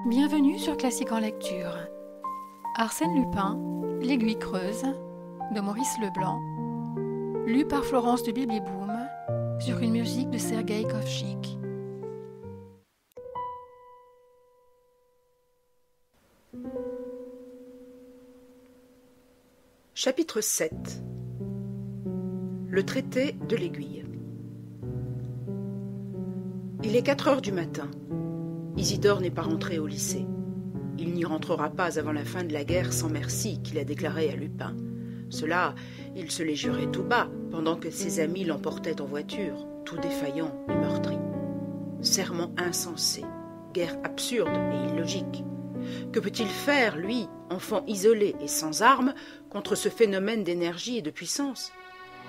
Bienvenue sur Classique en lecture. Arsène Lupin, L'Aiguille creuse, de Maurice Leblanc, lu par Florence de Bibiboum, sur une musique de Sergueï Kovtchik. Chapitre 7. Le traité de l'aiguille. Il est 4 heures du matin. Isidore n'est pas rentré au lycée. Il n'y rentrera pas avant la fin de la guerre sans merci qu'il a déclarée à Lupin. Cela, il se les jurait tout bas, pendant que ses amis l'emportaient en voiture, tout défaillant et meurtri. Serment insensé, guerre absurde et illogique. Que peut-il faire, lui, enfant isolé et sans armes, contre ce phénomène d'énergie et de puissance?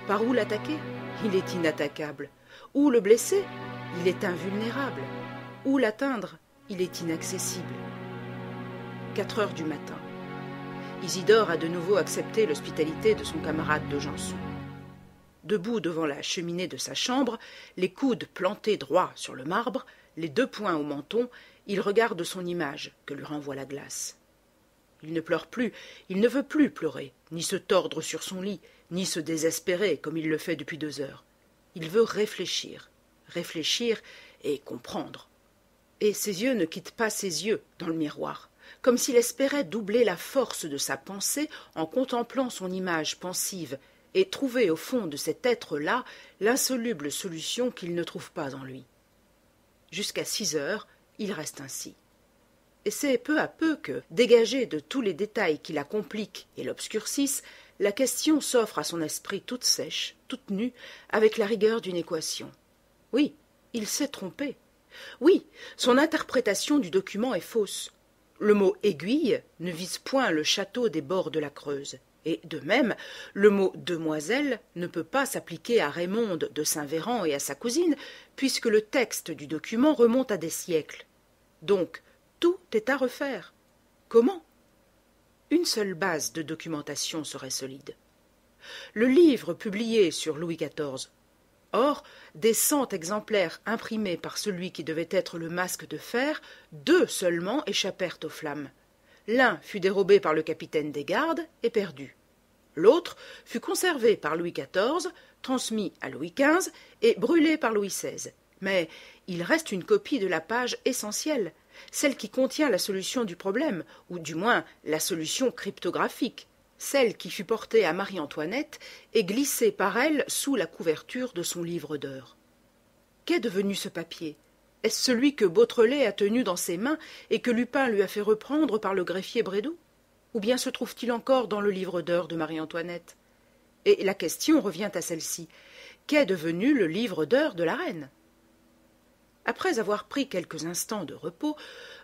Par où l'attaquer? Il est inattaquable. Où le blesser? Il est invulnérable. Où l'atteindre? Il est inaccessible. 4 heures du matin. Isidore a de nouveau accepté l'hospitalité de son camarade de Janson. Debout devant la cheminée de sa chambre, les coudes plantés droit sur le marbre, les 2 poings au menton, il regarde son image que lui renvoie la glace. Il ne pleure plus, il ne veut plus pleurer, ni se tordre sur son lit, ni se désespérer comme il le fait depuis 2 heures. Il veut réfléchir et comprendre. Et ses yeux ne quittent pas ses yeux dans le miroir, comme s'il espérait doubler la force de sa pensée en contemplant son image pensive et trouver au fond de cet être-là l'insoluble solution qu'il ne trouve pas en lui. Jusqu'à 6 heures, il reste ainsi. Et c'est peu à peu que, dégagé de tous les détails qui la compliquent et l'obscurcissent, la question s'offre à son esprit toute sèche, toute nue, avec la rigueur d'une équation. Oui, il s'est trompé. Oui, son interprétation du document est fausse. Le mot « aiguille » ne vise point le château des bords de la Creuse. Et de même, le mot « demoiselle » ne peut pas s'appliquer à Raymonde de Saint-Véran et à sa cousine, puisque le texte du document remonte à des siècles. Donc, tout est à refaire. Comment? Une seule base de documentation serait solide. Le livre publié sur Louis XIV. Or, des 100 exemplaires imprimés par celui qui devait être le Masque de Fer, 2 seulement échappèrent aux flammes. L'un fut dérobé par le capitaine des gardes et perdu. L'autre fut conservé par Louis XIV, transmis à Louis XV et brûlé par Louis XVI. Mais il reste une copie de la page essentielle, celle qui contient la solution du problème, ou du moins la solution cryptographique, celle qui fut portée à Marie-Antoinette et glissée par elle sous la couverture de son livre d'heures. Qu'est devenu ce papier? Est-ce celui que Beautrelet a tenu dans ses mains et que Lupin lui a fait reprendre par le greffier Brédoux? Ou bien se trouve-t-il encore dans le livre d'heures de Marie-Antoinette? Et la question revient à celle-ci. Qu'est devenu le livre d'heures de la reine? Après avoir pris quelques instants de repos,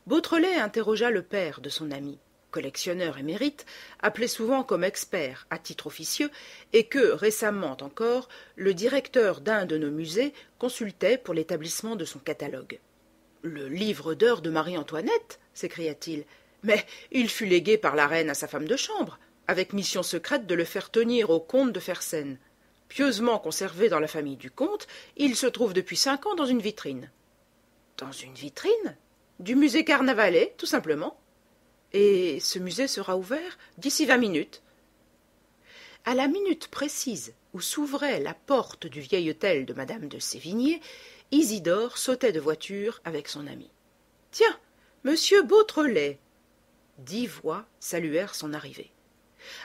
Beautrelet interrogea le père de son ami, collectionneur émérite, appelé souvent comme expert à titre officieux, et que, récemment encore, le directeur d'un de nos musées consultait pour l'établissement de son catalogue. « Le livre d'heures de Marie-Antoinette » s'écria-t-il. « Mais il fut légué par la reine à sa femme de chambre, avec mission secrète de le faire tenir au comte de Fersen. Pieusement conservé dans la famille du comte, il se trouve depuis 5 ans dans une vitrine. » Dans une vitrine? Du musée Carnavalet, tout simplement. Et ce musée sera ouvert d'ici 20 minutes. À la minute précise où s'ouvrait la porte du vieil hôtel de madame de Sévigné, Isidore sautait de voiture avec son ami. « Tiens, monsieur Beautrelet !» 10 voix saluèrent son arrivée.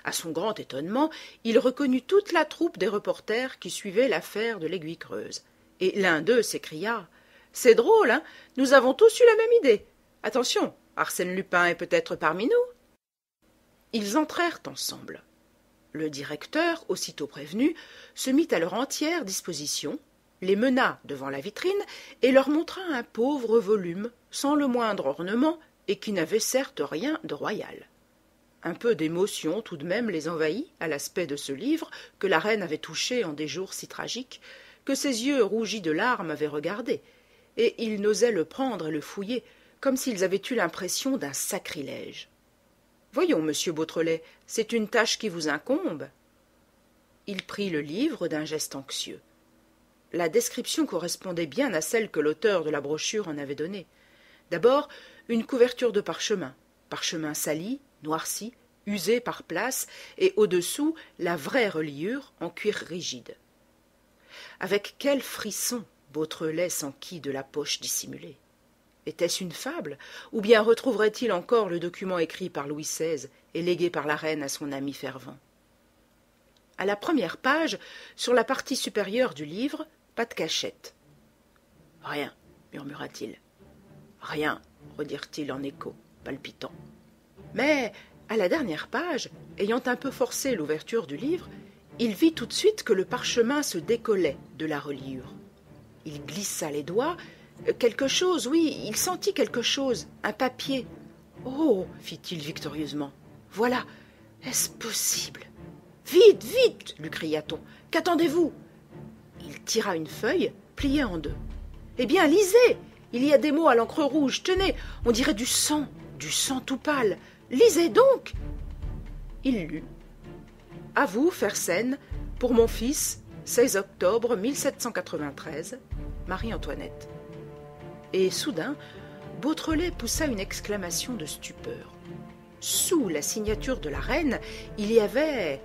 À son grand étonnement, il reconnut toute la troupe des reporters qui suivaient l'affaire de l'Aiguille creuse. Et l'un d'eux s'écria: « C'est drôle, hein? Nous avons tous eu la même idée. Attention, Arsène Lupin est peut-être parmi nous. » Ils entrèrent ensemble. Le directeur, aussitôt prévenu, se mit à leur entière disposition, les mena devant la vitrine et leur montra un pauvre volume, sans le moindre ornement, et qui n'avait certes rien de royal. Un peu d'émotion tout de même les envahit à l'aspect de ce livre que la reine avait touché en des jours si tragiques, que ses yeux rougis de larmes avaient regardé, et ils n'osaient le prendre et le fouiller, comme s'ils avaient eu l'impression d'un sacrilège. « Voyons, monsieur Beautrelet, c'est une tâche qui vous incombe. » Il prit le livre d'un geste anxieux. La description correspondait bien à celle que l'auteur de la brochure en avait donnée. D'abord, une couverture de parchemin sali, noirci, usé par places, et au-dessous, la vraie reliure en cuir rigide. Avec quel frisson Beautrelet s'enquit de la poche dissimulée. Était-ce une fable, ou bien retrouverait-il encore le document écrit par Louis XVI et légué par la reine à son ami fervent? À la première page, sur la partie supérieure du livre, pas de cachette. « Rien, murmura-t-il. « Rien, redirent-ils en écho, palpitant. Mais, à la dernière page, ayant un peu forcé l'ouverture du livre, il vit tout de suite que le parchemin se décollait de la reliure. Il glissa les doigts. Quelque chose, oui, il sentit quelque chose, un papier. « Oh !» fit-il victorieusement. « Voilà, est-ce possible ?»« Vite, vite !» lui cria-t-on. « Qu'attendez-vous » Il tira une feuille, pliée en deux. « Eh bien, lisez ! Il y a des mots à l'encre rouge, tenez, on dirait du sang tout pâle. Lisez donc !» Il lut. « À vous, Fersen, pour mon fils, 16 octobre 1793, Marie-Antoinette. » Et soudain, Beautrelet poussa une exclamation de stupeur. Sous la signature de la reine, il y avait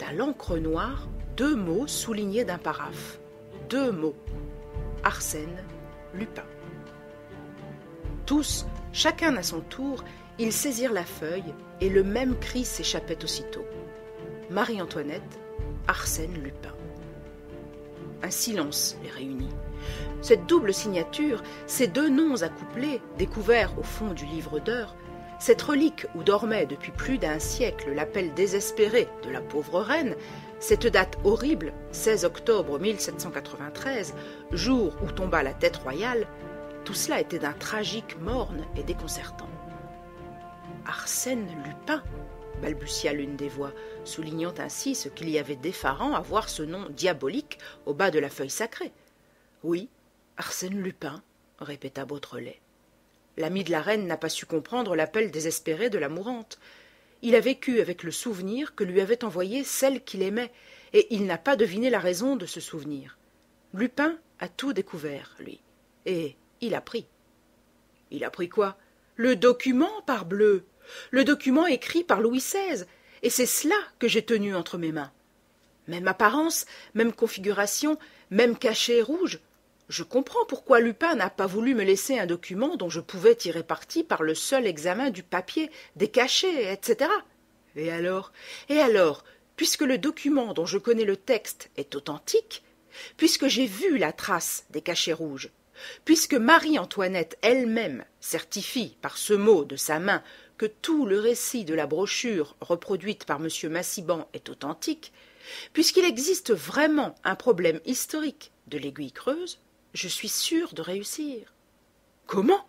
à l'encre noire 2 mots soulignés d'un paraphe. 2 mots. Arsène Lupin. Tous, chacun à son tour, ils saisirent la feuille et le même cri s'échappait aussitôt. Marie-Antoinette, Arsène Lupin. Un silence les réunit. Cette double signature, ces 2 noms accouplés, découverts au fond du livre d'heures, cette relique où dormait depuis plus d'1 siècle l'appel désespéré de la pauvre reine, cette date horrible, 16 octobre 1793, jour où tomba la tête royale, tout cela était d'un tragique morne et déconcertant. « Arsène Lupin !» balbutia l'une des voix, soulignant ainsi ce qu'il y avait d'effarant à voir ce nom diabolique au bas de la feuille sacrée. « Oui, Arsène Lupin !» répéta Beautrelet. L'ami de la reine n'a pas su comprendre l'appel désespéré de la mourante. Il a vécu avec le souvenir que lui avait envoyé celle qu'il aimait, et il n'a pas deviné la raison de ce souvenir. Lupin a tout découvert, lui, et il a pris. Il a pris quoi? Le document, parbleu! Le document écrit par Louis XVI, et c'est cela que j'ai tenu entre mes mains. Même apparence, même configuration, même cachet rouge. Je comprends pourquoi Lupin n'a pas voulu me laisser un document dont je pouvais tirer parti par le seul examen du papier, des cachets, etc. Et alors, puisque le document dont je connais le texte est authentique, puisque j'ai vu la trace des cachets rouges, puisque Marie-Antoinette elle-même certifie par ce mot de sa main que tout le récit de la brochure reproduite par M. Massiban est authentique, puisqu'il existe vraiment un problème historique de l'aiguille creuse, je suis sûr de réussir. Comment?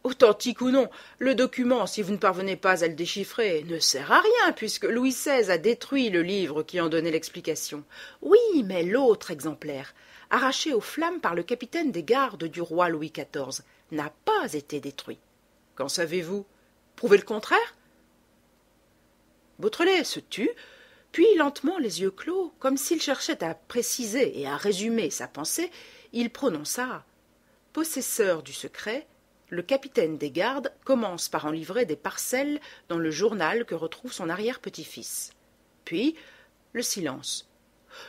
Authentique ou non, le document, si vous ne parvenez pas à le déchiffrer, ne sert à rien, puisque Louis XVI a détruit le livre qui en donnait l'explication. Oui, mais l'autre exemplaire, arraché aux flammes par le capitaine des gardes du roi Louis XIV, n'a pas été détruit. Qu'en savez-vous? Prouvez le contraire? Beautrelet se tut, puis lentement les yeux clos, comme s'il cherchait à préciser et à résumer sa pensée, il prononça « Possesseur du secret, le capitaine des gardes commence par en livrer des parcelles dans le journal que retrouve son arrière-petit-fils. » Puis, le silence.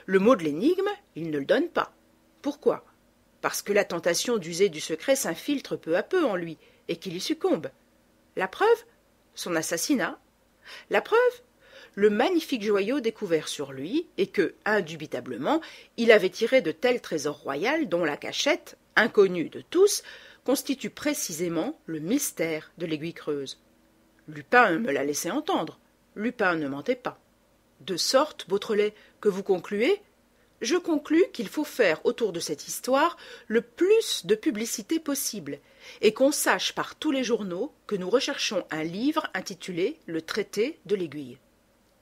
Le mot de l'énigme, il ne le donne pas. Pourquoi? Parce que la tentation d'user du secret s'infiltre peu à peu en lui et qu'il y succombe. La preuve? Son assassinat. La preuve? Le magnifique joyau découvert sur lui et que, indubitablement, il avait tiré de tel trésor royal dont la cachette, inconnue de tous, constitue précisément le mystère de l'aiguille creuse. Lupin me l'a laissé entendre. Lupin ne mentait pas. De sorte, Beautrelet, que vous concluez? Je conclus qu'il faut faire autour de cette histoire le plus de publicité possible, et qu'on sache par tous les journaux que nous recherchons un livre intitulé « Le traité de l'aiguille ».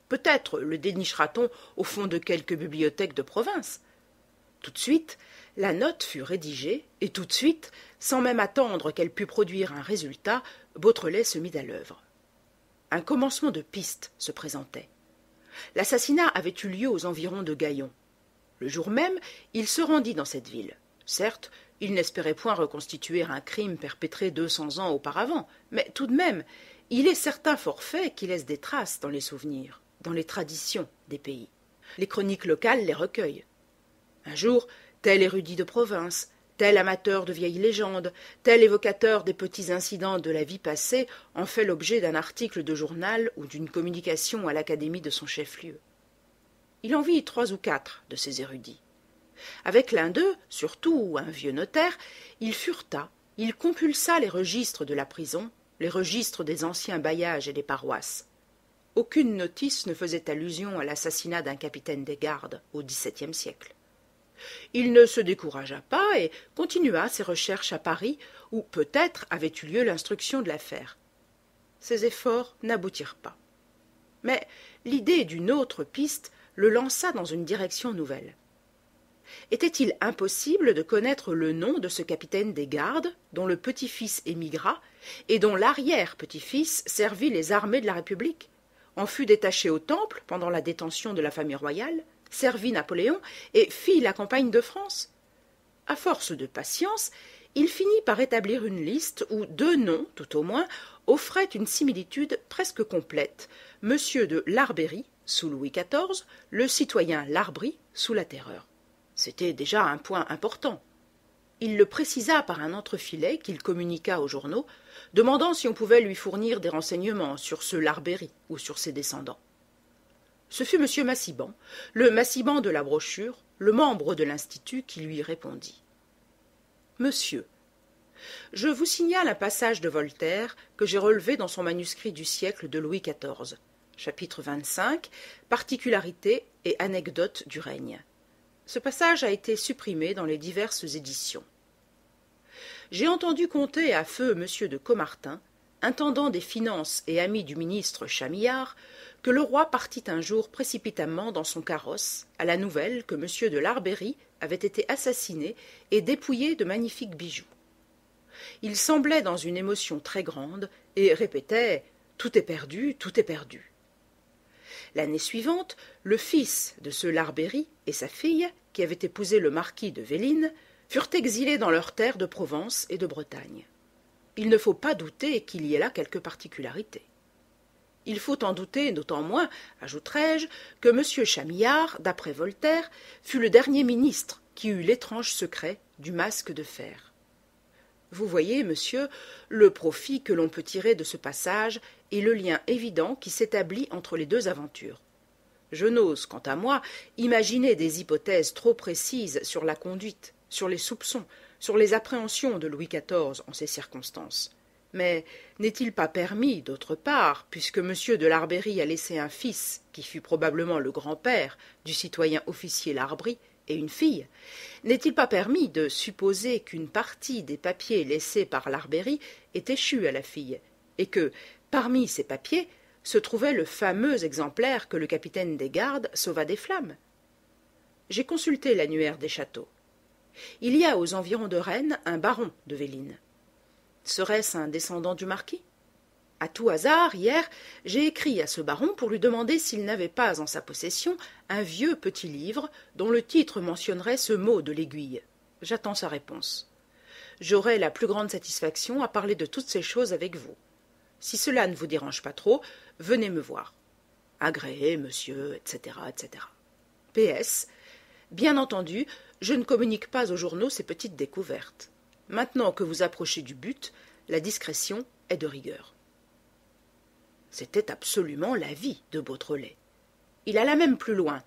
Peut-être le dénichera-t-on au fond de quelque bibliothèque de province. Tout de suite, la note fut rédigée, et tout de suite, sans même attendre qu'elle pût produire un résultat, Beautrelet se mit à l'œuvre. Un commencement de piste se présentait. L'assassinat avait eu lieu aux environs de Gaillon. Le jour même, il se rendit dans cette ville. Certes, Il n'espérait point reconstituer un crime perpétré 200 ans auparavant, mais tout de même, il est certains forfaits qui laissent des traces dans les souvenirs, dans les traditions des pays. Les chroniques locales les recueillent. Un jour, tel érudit de province, tel amateur de vieilles légendes, tel évocateur des petits incidents de la vie passée en fait l'objet d'un article de journal ou d'une communication à l'académie de son chef-lieu. Il en vit 3 ou 4 de ces érudits. Avec l'un d'eux, surtout un vieux notaire, il fureta, il compulsa les registres de la prison, les registres des anciens bailliages et des paroisses. Aucune notice ne faisait allusion à l'assassinat d'un capitaine des gardes au XVIIe siècle. Il ne se découragea pas et continua ses recherches à Paris, où peut-être avait eu lieu l'instruction de l'affaire. Ses efforts n'aboutirent pas. Mais l'idée d'une autre piste le lança dans une direction nouvelle. Était-il impossible de connaître le nom de ce capitaine des gardes, dont le petit-fils émigra, et dont l'arrière-petit-fils servit les armées de la République, en fut détaché au Temple pendant la détention de la famille royale, servit Napoléon et fit la campagne de France? À force de patience, il finit par établir une liste où 2 noms, tout au moins, offraient une similitude presque complète. Monsieur de Larbeyrie, sous Louis XIV, le citoyen Larbry, sous la Terreur. C'était déjà un point important. Il le précisa par un entrefilet qu'il communiqua aux journaux, demandant si on pouvait lui fournir des renseignements sur ce Larbeyrie ou sur ses descendants. Ce fut M. Massiban, le Massiban de la brochure, le membre de l'Institut, qui lui répondit. « Monsieur, je vous signale un passage de Voltaire que j'ai relevé dans son manuscrit du siècle de Louis XIV, chapitre 25, particularités et anecdotes du règne. Ce passage a été supprimé dans les diverses éditions. J'ai entendu conter à feu M. de Caumartin, intendant des finances et ami du ministre Chamillard, que le roi partit un jour précipitamment dans son carrosse à la nouvelle que M. de Larbeyrie avait été assassiné et dépouillé de magnifiques bijoux. Il semblait dans une émotion très grande et répétait « Tout est perdu, tout est perdu ». L'année suivante, le fils de ce Larbeyrie et sa fille, qui avaient épousé le marquis de Vélines, furent exilés dans leurs terres de Provence et de Bretagne. Il ne faut pas douter qu'il y ait là quelques particularités. Il faut en douter d'autant moins, ajouterai-je, que M. Chamillard, d'après Voltaire, fut le dernier ministre qui eut l'étrange secret du masque de fer. Vous voyez, monsieur, le profit que l'on peut tirer de ce passage et le lien évident qui s'établit entre les 2 aventures. Je n'ose, quant à moi, imaginer des hypothèses trop précises sur la conduite, sur les soupçons, sur les appréhensions de Louis XIV en ces circonstances. Mais n'est-il pas permis, d'autre part, puisque M. de Larbeyrie a laissé un fils, qui fut probablement le grand-père du citoyen officier Larbry, et une fille, n'est-il pas permis de supposer qu'une partie des papiers laissés par Larbeyrie est échue à la fille, et que, parmi ces papiers, se trouvait le fameux exemplaire que le capitaine des gardes sauva des flammes? J'ai consulté l'annuaire des châteaux. Il y a aux environs de Rennes un baron de Vélines. Serait-ce un descendant du marquis? À tout hasard, hier, j'ai écrit à ce baron pour lui demander s'il n'avait pas en sa possession un vieux petit livre dont le titre mentionnerait ce mot de l'aiguille. J'attends sa réponse. J'aurai la plus grande satisfaction à parler de toutes ces choses avec vous. Si cela ne vous dérange pas trop, venez me voir. Agréé, monsieur, etc., etc. PS. Bien entendu, je ne communique pas aux journaux ces petites découvertes. Maintenant que vous approchez du but, la discrétion est de rigueur. C'était absolument l'avis de Beautrelet. Il alla même plus loin.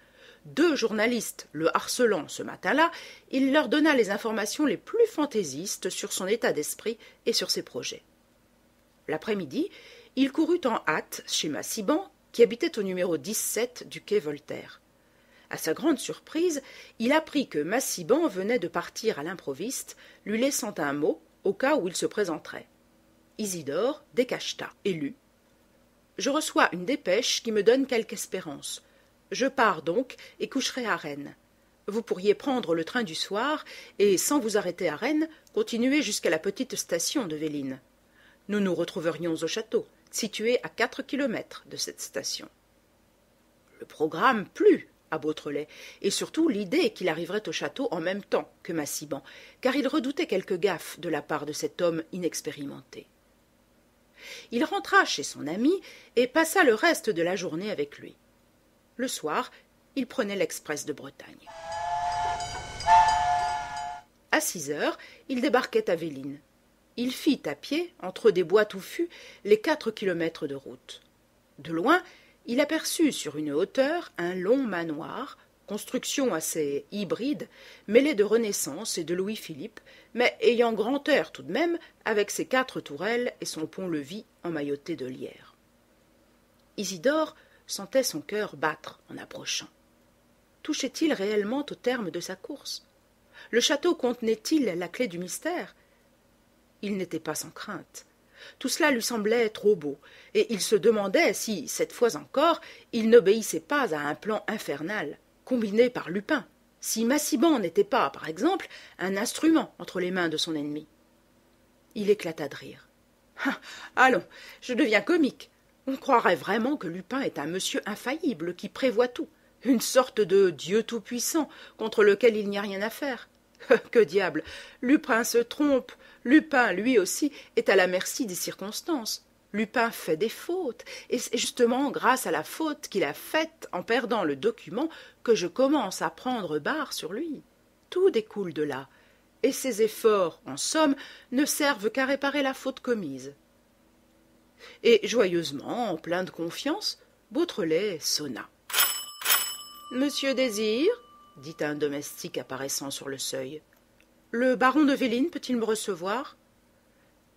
2 journalistes le harcelant ce matin-là, il leur donna les informations les plus fantaisistes sur son état d'esprit et sur ses projets. L'après-midi, il courut en hâte chez Massiban, qui habitait au numéro 17 du quai Voltaire. À sa grande surprise, il apprit que Massiban venait de partir à l'improviste, lui laissant un mot au cas où il se présenterait. Isidore décacheta et lut. « Je reçois une dépêche qui me donne quelque espérance. Je pars donc et coucherai à Rennes. Vous pourriez prendre le train du soir et, sans vous arrêter à Rennes, continuer jusqu'à la petite station de Vélines. Nous nous retrouverions au château, situé à 4 kilomètres de cette station. » Le programme plut à Beautrelet, et surtout l'idée qu'il arriverait au château en même temps que Massiban, car il redoutait quelque gaffe de la part de cet homme inexpérimenté. Il rentra chez son ami et passa le reste de la journée avec lui. Le soir, il prenait l'express de Bretagne. À 6 heures, il débarquait à Véline. Il fit à pied, entre des bois touffus, les 4 kilomètres de route. De loin, il aperçut sur une hauteur un long manoir, construction assez hybride, mêlée de Renaissance et de Louis-Philippe, mais ayant grand air tout de même, avec ses 4 tourelles et son pont-levis emmailloté de lierre. Isidore sentait son cœur battre en approchant. Touchait-il réellement au terme de sa course? Le château contenait-il la clé du mystère? Il n'était pas sans crainte. Tout cela lui semblait trop beau, et il se demandait si, cette fois encore, il n'obéissait pas à un plan infernal, combiné par Lupin, si Massiban n'était pas, par exemple, un instrument entre les mains de son ennemi. Il éclata de rire. « Allons, je deviens comique. On croirait vraiment que Lupin est un monsieur infaillible qui prévoit tout, une sorte de Dieu tout-puissant contre lequel il n'y a rien à faire. Que diable, Lupin se trompe. Lupin, lui aussi, est à la merci des circonstances. Lupin fait des fautes, et c'est justement grâce à la faute qu'il a faite en perdant le document que je commence à prendre barre sur lui. Tout découle de là, et ses efforts, en somme, ne servent qu'à réparer la faute commise. » Et joyeusement, en plein de confiance, Beautrelet sonna. « Monsieur Désir ?» dit un domestique apparaissant sur le seuil. « Le baron de Véline peut-il me recevoir ?»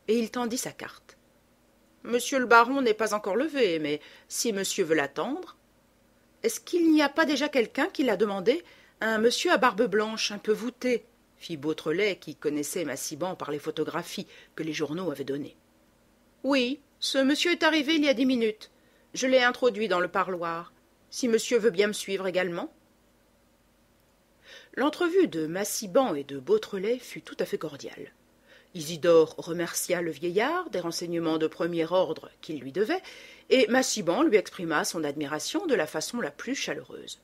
Et il tendit sa carte. « Monsieur le baron n'est pas encore levé, mais si monsieur veut l'attendre… »« Est-ce qu'il n'y a pas déjà quelqu'un qui l'a demandé, un monsieur à barbe blanche, un peu voûté ?» fit Beautrelet, qui connaissait Massiban par les photographies que les journaux avaient données. « Oui, ce monsieur est arrivé il y a 10 minutes. Je l'ai introduit dans le parloir. Si monsieur veut bien me suivre également. » L'entrevue de Massiban et de Beautrelet fut tout à fait cordiale. Isidore remercia le vieillard des renseignements de premier ordre qu'il lui devait, et Massiban lui exprima son admiration de la façon la plus chaleureuse.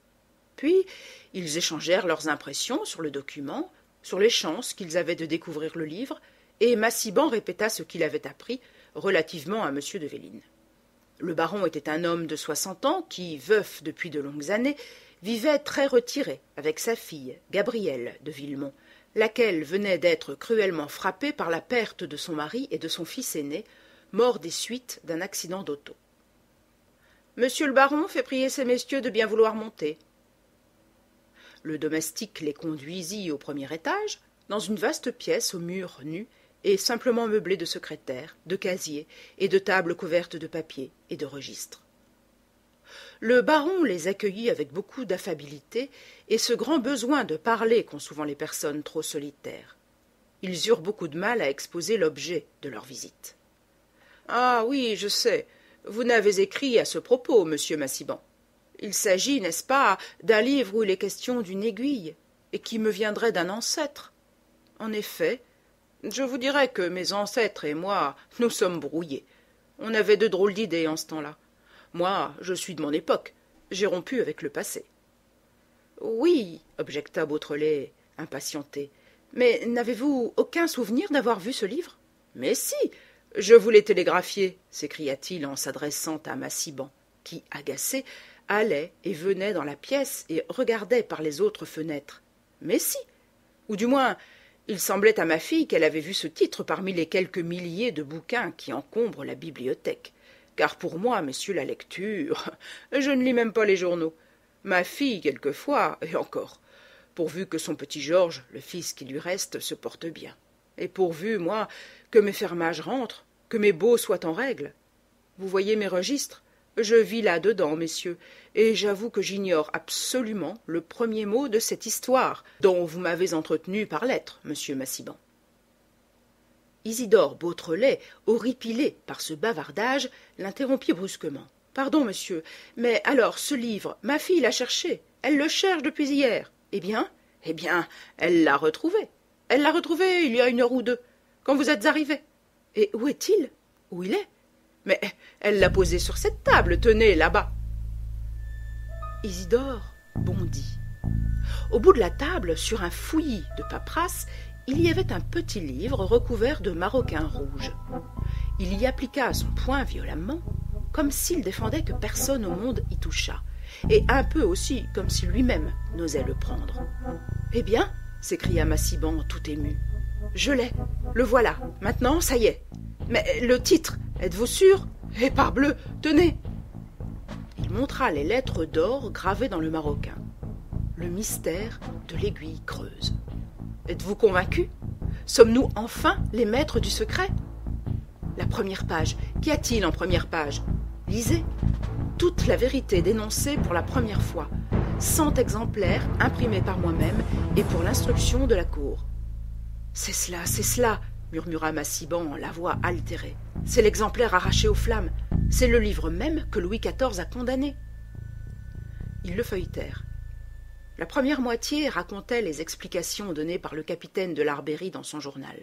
Puis ils échangèrent leurs impressions sur le document, sur les chances qu'ils avaient de découvrir le livre, et Massiban répéta ce qu'il avait appris relativement à M. de Véline. Le baron était un homme de 60 ans qui, veuf depuis de longues années, vivait très retiré avec sa fille, Gabrielle de Villemont, laquelle venait d'être cruellement frappée par la perte de son mari et de son fils aîné, mort des suites d'un accident d'auto. « Monsieur le baron fait prier ces messieurs de bien vouloir monter. » Le domestique les conduisit au premier étage, dans une vaste pièce aux murs nus et simplement meublée de secrétaires, de casiers et de tables couvertes de papier et de registres. Le baron les accueillit avec beaucoup d'affabilité et ce grand besoin de parler qu'ont souvent les personnes trop solitaires. Ils eurent beaucoup de mal à exposer l'objet de leur visite. « Ah oui, je sais, vous n'avez écrit à ce propos, monsieur Massiban. Il s'agit, n'est-ce pas, d'un livre où il est question d'une aiguille, et qui me viendrait d'un ancêtre. En effet, je vous dirais que mes ancêtres et moi, nous sommes brouillés. On avait de drôles d'idées en ce temps-là. Moi, je suis de mon époque. J'ai rompu avec le passé. »« Oui, objecta Beautrelet, impatienté. Mais n'avez-vous aucun souvenir d'avoir vu ce livre ? » ?»« Mais si, je vous l'ai télégraphié, s'écria-t-il en s'adressant à Massiban, qui, agacé, allait et venait dans la pièce et regardait par les autres fenêtres. « Mais si, ou du moins, il semblait à ma fille qu'elle avait vu ce titre parmi les quelques milliers de bouquins qui encombrent la bibliothèque. Car pour moi, messieurs, la lecture, je ne lis même pas les journaux. Ma fille, quelquefois, et encore, pourvu que son petit Georges, le fils qui lui reste, se porte bien. Et pourvu, moi, que mes fermages rentrent, que mes baux soient en règle. Vous voyez mes registres, je vis là-dedans, messieurs, et j'avoue que j'ignore absolument le premier mot de cette histoire dont vous m'avez entretenu par lettre, monsieur Massiban. » Isidore Beautrelet, horripilé par ce bavardage, l'interrompit brusquement. « Pardon, monsieur, mais alors ce livre, ma fille l'a cherché, elle le cherche depuis hier. Eh bien, elle l'a retrouvé. Elle l'a retrouvé il y a 1 heure ou 2, quand vous êtes arrivé. Et où est-il? Où il est? Mais elle l'a posé sur cette table, tenez, là-bas. » Isidore bondit. Au bout de la table, sur un fouillis de paperasse, il y avait un petit livre recouvert de maroquin rouge. Il y appliqua son poing violemment, comme s'il défendait que personne au monde y touchât, et un peu aussi comme si lui-même n'osait le prendre. « Eh bien » s'écria Massiban tout ému. « Je l'ai, le voilà, maintenant ça y est. Mais le titre, êtes-vous sûr? Eh parbleu, tenez !» Il montra les lettres d'or gravées dans le maroquin. « Le mystère de l'aiguille creuse. » Êtes-vous convaincu? Sommes-nous enfin les maîtres du secret? La première page. Qu'y a-t-il en première page? Lisez. Toute la vérité dénoncée pour la première fois. 100 exemplaires imprimés par moi-même et pour l'instruction de la cour. C'est cela, murmura Massiban, la voix altérée. C'est l'exemplaire arraché aux flammes. C'est le livre même que Louis XIV a condamné. Ils le feuilletèrent. La première moitié racontait les explications données par le capitaine de l'Arbérie dans son journal.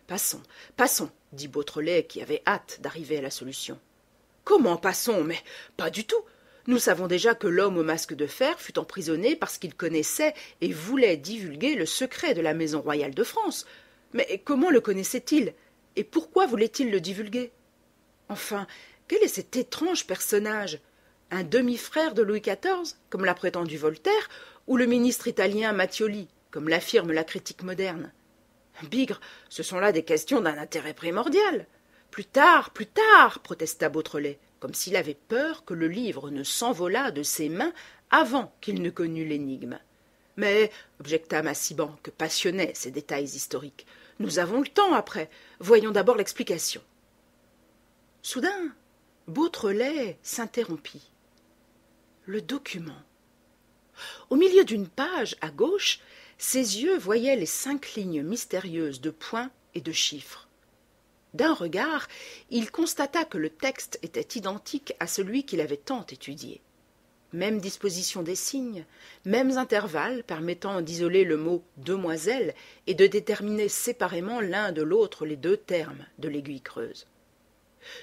« Passons, dit Beautrelet, qui avait hâte d'arriver à la solution. « Comment passons? Mais pas du tout. Nous savons déjà que l'homme au masque de fer fut emprisonné parce qu'il connaissait et voulait divulguer le secret de la maison royale de France. Mais comment le connaissait-il? Et pourquoi voulait-il le divulguer? Enfin, quel est cet étrange personnage? Un demi-frère de Louis XIV, comme l'a prétendu Voltaire, ou le ministre italien Mattioli, comme l'affirme la critique moderne? Bigre, ce sont là des questions d'un intérêt primordial. Plus tard, protesta Beautrelet, comme s'il avait peur que le livre ne s'envolât de ses mains avant qu'il ne connût l'énigme. Mais, objecta Massiban, que passionnaient ces détails historiques, nous avons le temps après. Voyons d'abord l'explication. Soudain, Beautrelet s'interrompit. Le document. Au milieu d'une page, à gauche, ses yeux voyaient les 5 lignes mystérieuses de points et de chiffres. D'un regard, il constata que le texte était identique à celui qu'il avait tant étudié. Même disposition des signes, mêmes intervalles permettant d'isoler le mot « demoiselle » et de déterminer séparément l'un de l'autre les 2 termes de l'aiguille creuse.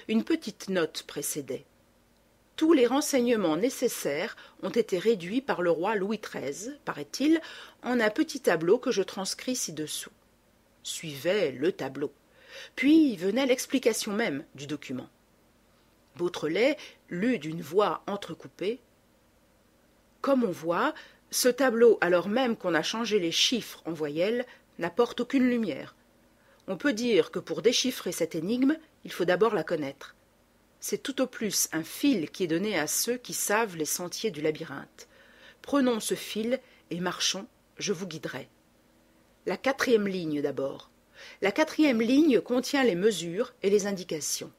Une petite note précédait. Tous les renseignements nécessaires ont été réduits par le roi Louis XIII, paraît-il, en un petit tableau que je transcris ci-dessous. Suivait le tableau. Puis venait l'explication même du document. Beautrelet lut d'une voix entrecoupée. Comme on voit, ce tableau, alors même qu'on a changé les chiffres en voyelles, n'apporte aucune lumière. On peut dire que pour déchiffrer cette énigme, il faut d'abord la connaître. C'est tout au plus un fil qui est donné à ceux qui savent les sentiers du labyrinthe. Prenons ce fil et marchons, je vous guiderai. La 4e ligne d'abord. La 4e ligne contient les mesures et les indications.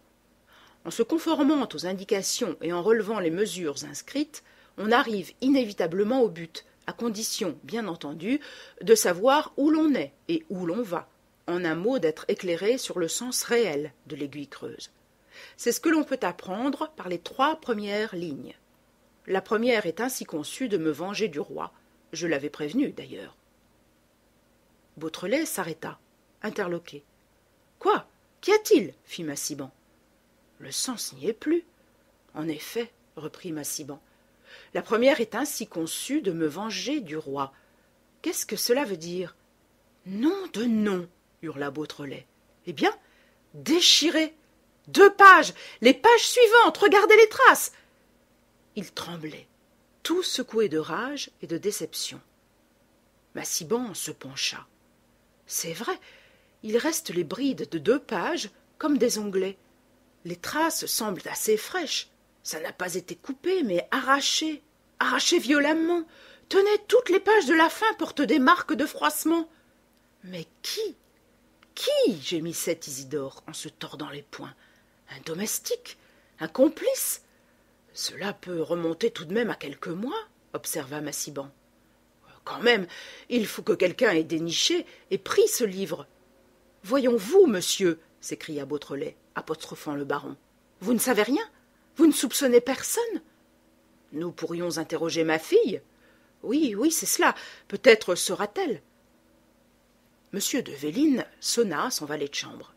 En se conformant aux indications et en relevant les mesures inscrites, on arrive inévitablement au but, à condition, bien entendu, de savoir où l'on est et où l'on va, en un mot d'être éclairé sur le sens réel de l'aiguille creuse. C'est ce que l'on peut apprendre par les 3 premières lignes. La première est ainsi conçue de me venger du roi. Je l'avais prévenu, d'ailleurs. Beautrelet s'arrêta, interloqué. « Quoi? Qu'y a-t-il » fit Massiban. « Le sens n'y est plus. » « En effet, » reprit Massiban. « La première est ainsi conçue de me venger du roi. Qu'est-ce que cela veut dire ?»« Nom de nom » hurla Beautrelet. « Eh bien, déchirez 2 pages, les pages suivantes, regardez les traces !» Il tremblait, tout secoué de rage et de déception. Massiban se pencha. C'est vrai, il reste les brides de 2 pages comme des onglets. Les traces semblent assez fraîches. Ça n'a pas été coupé, mais arraché violemment. Tenez, toutes les pages de la fin portent des marques de froissement. Mais qui gémissait Isidore en se tordant les poings. Un domestique, un complice. Cela peut remonter tout de même à quelques mois, observa Massiban. Quand même, il faut que quelqu'un ait déniché et pris ce livre. Voyons-vous, monsieur, s'écria Beautrelet, apostrophant le baron. Vous ne savez rien? Vous ne soupçonnez personne? Nous pourrions interroger ma fille. Oui, c'est cela. Peut-être saura-t-elle. Monsieur de Vélines sonna son valet de chambre.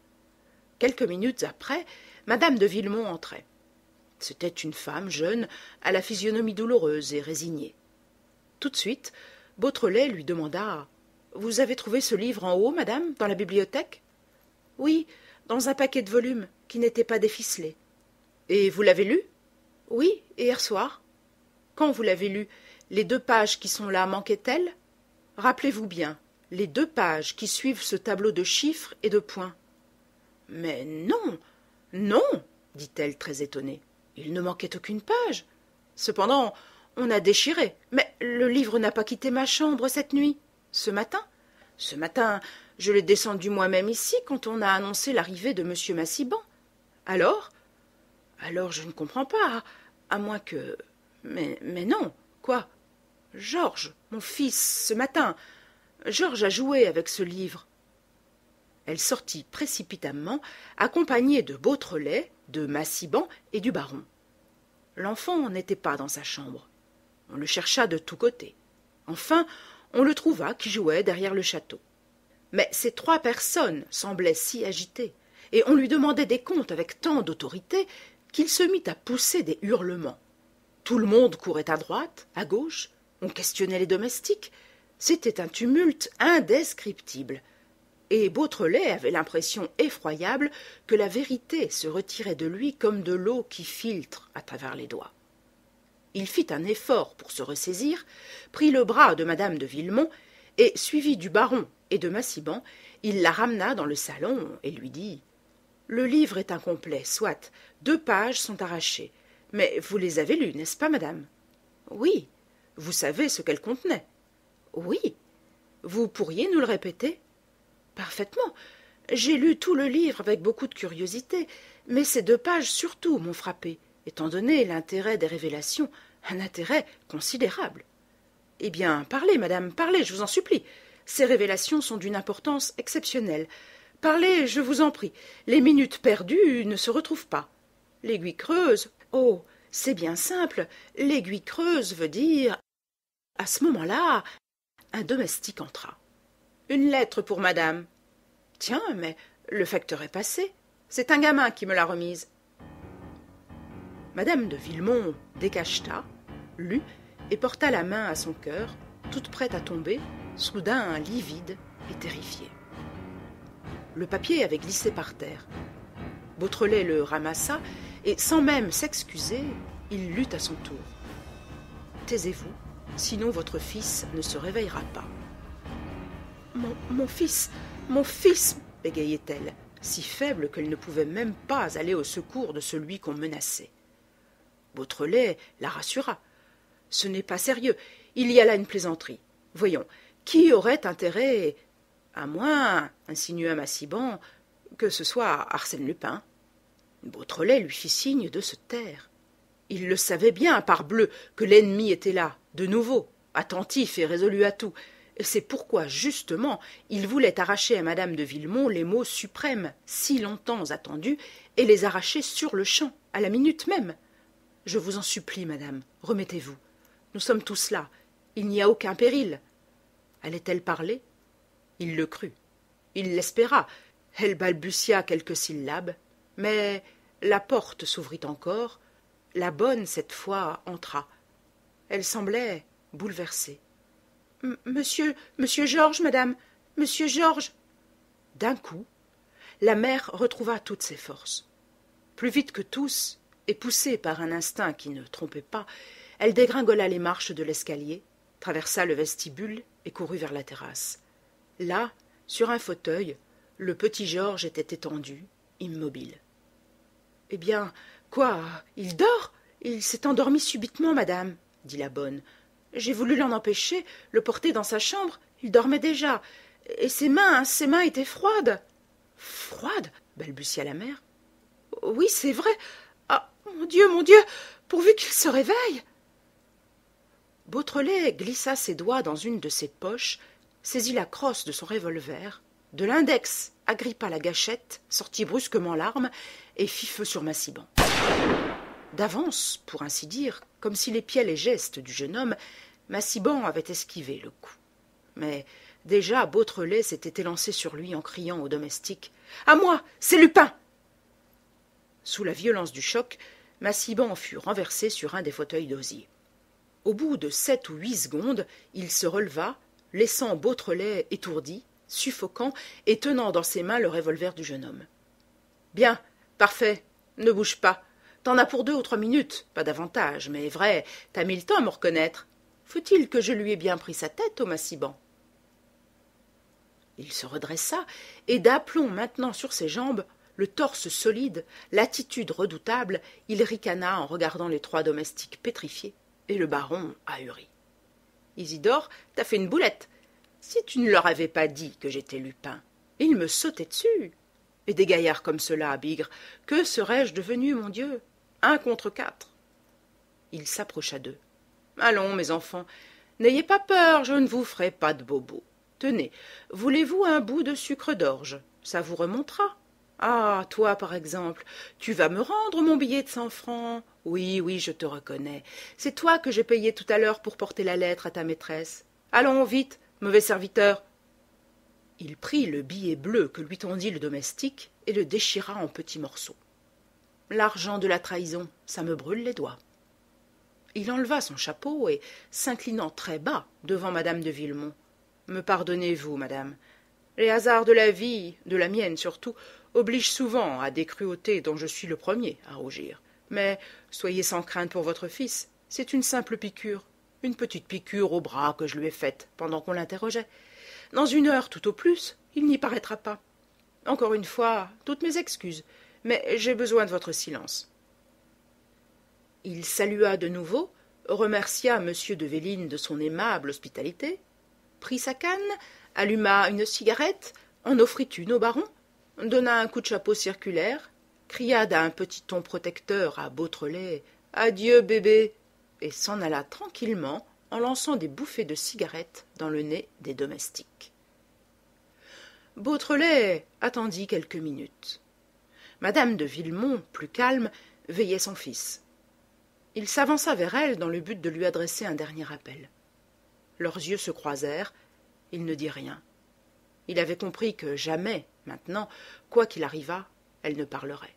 Quelques minutes après, madame de Villemont entrait. C'était une femme jeune, à la physionomie douloureuse et résignée. Tout de suite, Beautrelet lui demanda « Vous avez trouvé ce livre en haut, madame, dans la bibliothèque ?»« Oui, dans un paquet de volumes, qui n'était pas déficelé. »« Et vous l'avez lu ?»« Oui, hier soir. »« Quand vous l'avez lu, les 2 pages qui sont là manquaient-elles ? Rappelez-vous bien, les 2 pages qui suivent ce tableau de chiffres et de points. »« Mais non, non, dit-elle très étonnée. Il ne manquait aucune page. Cependant, on a déchiré. Mais le livre n'a pas quitté ma chambre cette nuit. Ce matin, je l'ai descendu moi-même ici quand on a annoncé l'arrivée de M. Massiban. Alors, je ne comprends pas, à moins que... Mais non, quoi ? Georges, mon fils, ce matin, Georges a joué avec ce livre. Elle sortit précipitamment, accompagnée de Beautrelet, de Massiban et du baron. L'enfant n'était pas dans sa chambre. On le chercha de tous côtés. Enfin, on le trouva qui jouait derrière le château. Mais ces 3 personnes semblaient si agitées, et on lui demandait des comptes avec tant d'autorité qu'il se mit à pousser des hurlements. Tout le monde courait à droite, à gauche, on questionnait les domestiques. C'était un tumulte indescriptible. Et Beautrelet avait l'impression effroyable que la vérité se retirait de lui comme de l'eau qui filtre à travers les doigts. Il fit un effort pour se ressaisir, prit le bras de madame de Villemont, et, suivi du baron et de Massiban, il la ramena dans le salon et lui dit « Le livre est incomplet, soit, 2 pages sont arrachées. Mais vous les avez lues, n'est-ce pas, madame ? » ?»« Oui. »« Vous savez ce qu'elles contenaient ? » ?»« Oui. »« Vous pourriez nous le répéter ? » ?»« Parfaitement. J'ai lu tout le livre avec beaucoup de curiosité, mais ces 2 pages surtout m'ont frappé, étant donné l'intérêt des révélations, un intérêt considérable. »« Eh bien, parlez, madame, parlez, je vous en supplie. Ces révélations sont d'une importance exceptionnelle. Parlez, je vous en prie. Les minutes perdues ne se retrouvent pas. L'aiguille creuse... Oh, c'est bien simple. L'aiguille creuse veut dire... » À ce moment-là, un domestique entra. « Une lettre pour madame. »« Tiens, mais le facteur est passé. C'est un gamin qui me l'a remise. » Madame de Villemont décacheta, lut et porta la main à son cœur, toute prête à tomber, soudain livide et terrifiée. Le papier avait glissé par terre. Beautrelet le ramassa et, sans même s'excuser, il lut à son tour. « Taisez-vous, sinon votre fils ne se réveillera pas. »« Mon fils, bégayait-elle, si faible qu'elle ne pouvait même pas aller au secours de celui qu'on menaçait. Beautrelet la rassura. « Ce n'est pas sérieux, il y a là une plaisanterie. Voyons, qui aurait intérêt, à moins, insinua Massiban, que ce soit Arsène Lupin ?» Beautrelet lui fit signe de se taire. Il le savait bien, parbleu, que l'ennemi était là, de nouveau, attentif et résolu à tout. C'est pourquoi, justement, il voulait arracher à madame de Villemont les mots suprêmes, si longtemps attendus, et les arracher sur-le-champ, à la minute même. « Je vous en supplie, madame, remettez-vous. Nous sommes tous là. Il n'y a aucun péril. » Allait-elle parler ? Il le crut. Il l'espéra. Elle balbutia quelques syllabes, mais la porte s'ouvrit encore. La bonne, cette fois, entra. Elle semblait bouleversée. « Monsieur Georges, madame, monsieur Georges !» D'un coup, la mère retrouva toutes ses forces. Plus vite que tous, et poussée par un instinct qui ne trompait pas, elle dégringola les marches de l'escalier, traversa le vestibule et courut vers la terrasse. Là, sur un fauteuil, le petit Georges était étendu, immobile. « Eh bien, quoi, il dort ? Il s'est endormi subitement, madame, dit la bonne. J'ai voulu l'en empêcher, le porter dans sa chambre, il dormait déjà, et ses mains étaient froides. »« Froides ?» balbutia la mère. « Oui, c'est vrai. Ah, mon Dieu, pourvu qu'il se réveille !» Beautrelet glissa ses doigts dans une de ses poches, saisit la crosse de son revolver, de l'index agrippa la gâchette, sortit brusquement l'arme et fit feu sur Massiban. D'avance, pour ainsi dire, comme s'il épiait les gestes du jeune homme, Massiban avait esquivé le coup. Mais déjà Beautrelet s'était élancé sur lui en criant au domestique « À moi, c'est Lupin !» Sous la violence du choc, Massiban fut renversé sur un des fauteuils d'osier. Au bout de 7 ou 8 secondes, il se releva, laissant Beautrelet étourdi, suffocant et tenant dans ses mains le revolver du jeune homme. « Bien, parfait, ne bouge pas. T'en as pour 2 ou 3 minutes, pas davantage, mais vrai, t'as mis le temps à me reconnaître. Faut-il que je lui ai bien pris sa tête au massiban ?» Il se redressa, et d'aplomb maintenant sur ses jambes, le torse solide, l'attitude redoutable, il ricana en regardant les 3 domestiques pétrifiés, et le baron ahuri. « Isidore, t'as fait une boulette. Si tu ne leur avais pas dit que j'étais Lupin, ils me sautaient dessus. Et des gaillards comme cela, bigre, que serais-je devenu, mon Dieu? 1 contre 4. » Il s'approcha d'eux. « Allons, mes enfants, n'ayez pas peur, je ne vous ferai pas de bobos. Tenez, voulez-vous un bout de sucre d'orge? Ça vous remontera. Ah, toi, par exemple, tu vas me rendre mon billet de 100 francs. Oui, oui, je te reconnais. C'est toi que j'ai payé tout à l'heure pour porter la lettre à ta maîtresse. Allons, vite, mauvais serviteur. » Il prit le billet bleu que lui tendit le domestique et le déchira en petits morceaux. « L'argent de la trahison, ça me brûle les doigts. » Il enleva son chapeau et, s'inclinant très bas devant madame de Villemont, « Me pardonnez-vous, madame. Les hasards de la vie, de la mienne surtout, obligent souvent à des cruautés dont je suis le premier à rougir. Mais soyez sans crainte pour votre fils, c'est une simple piqûre, une petite piqûre au bras que je lui ai faite pendant qu'on l'interrogeait. Dans 1 heure tout au plus, il n'y paraîtra pas. Encore une fois, toutes mes excuses, mais j'ai besoin de votre silence. » Il salua de nouveau, remercia M. de Vélines de son aimable hospitalité, prit sa canne, alluma une cigarette, en offrit une au baron, donna un coup de chapeau circulaire, cria d'un petit ton protecteur à Beautrelet « Adieu, bébé !» et s'en alla tranquillement en lançant des bouffées de cigarette dans le nez des domestiques. Beautrelet attendit quelques minutes. Madame de Villemont, plus calme, veillait son fils. Il s'avança vers elle dans le but de lui adresser un dernier appel. Leurs yeux se croisèrent, il ne dit rien. Il avait compris que jamais, maintenant, quoi qu'il arrivât, elle ne parlerait.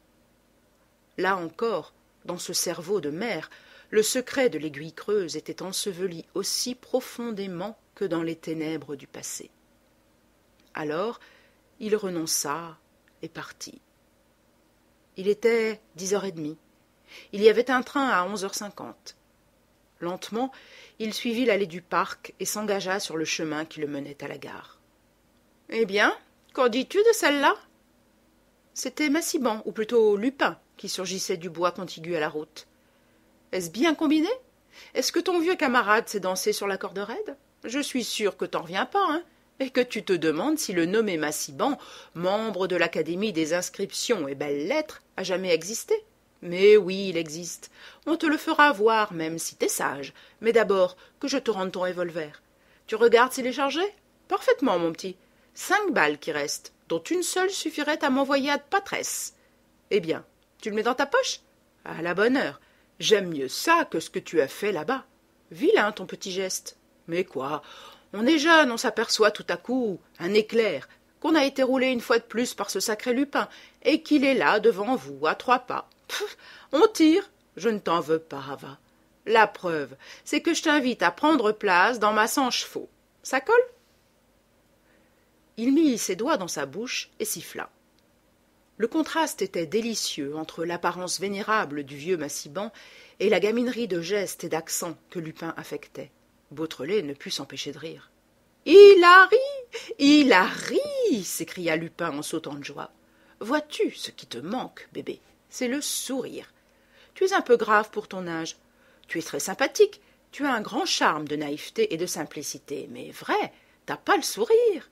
Là encore, dans ce cerveau de mère, le secret de l'Aiguille Creuse était enseveli aussi profondément que dans les ténèbres du passé. Alors, il renonça et partit. Il était 10h30. Il y avait un train à 11h50. Lentement, il suivit l'allée du parc et s'engagea sur le chemin qui le menait à la gare. « Eh bien, qu'en dis-tu de celle-là » C'était Massiban, ou plutôt Lupin, qui surgissait du bois contigu à la route. « Est-ce bien combiné? Est-ce que ton vieux camarade s'est dansé sur la corde raide? Je suis sûr que t'en reviens pas, hein, et que tu te demandes si le nommé Massiban, membre de l'Académie des inscriptions et belles-lettres, a jamais existé. Mais oui, il existe. On te le fera voir, même si t'es sage. Mais d'abord, que je te rende ton revolver. Tu regardes s'il est chargé? Parfaitement, mon petit. 5 balles qui restent, dont une seule suffirait à m'envoyer à Patresse. Eh bien, tu le mets dans ta poche? À la bonne heure. J'aime mieux ça que ce que tu as fait là-bas. Vilain, ton petit geste. Mais quoi? On est jeune, on s'aperçoit tout à coup, un éclair, qu'on a été roulé une fois de plus par ce sacré Lupin, et qu'il est là devant vous, à 3 pas. Pff, on tire. Je ne t'en veux pas, Rava. La preuve, c'est que je t'invite à prendre place dans ma 100 chevaux. Ça colle? Il mit ses doigts dans sa bouche et siffla. Le contraste était délicieux entre l'apparence vénérable du vieux Massiban et la gaminerie de gestes et d'accents que Lupin affectait. Beautrelet ne put s'empêcher de rire. « Il a ri! Il a ri !» s'écria Lupin en sautant de joie. « Vois-tu ce qui te manque, bébé? C'est le sourire. Tu es un peu grave pour ton âge. Tu es très sympathique. Tu as un grand charme de naïveté et de simplicité. Mais vrai, t'as pas le sourire. »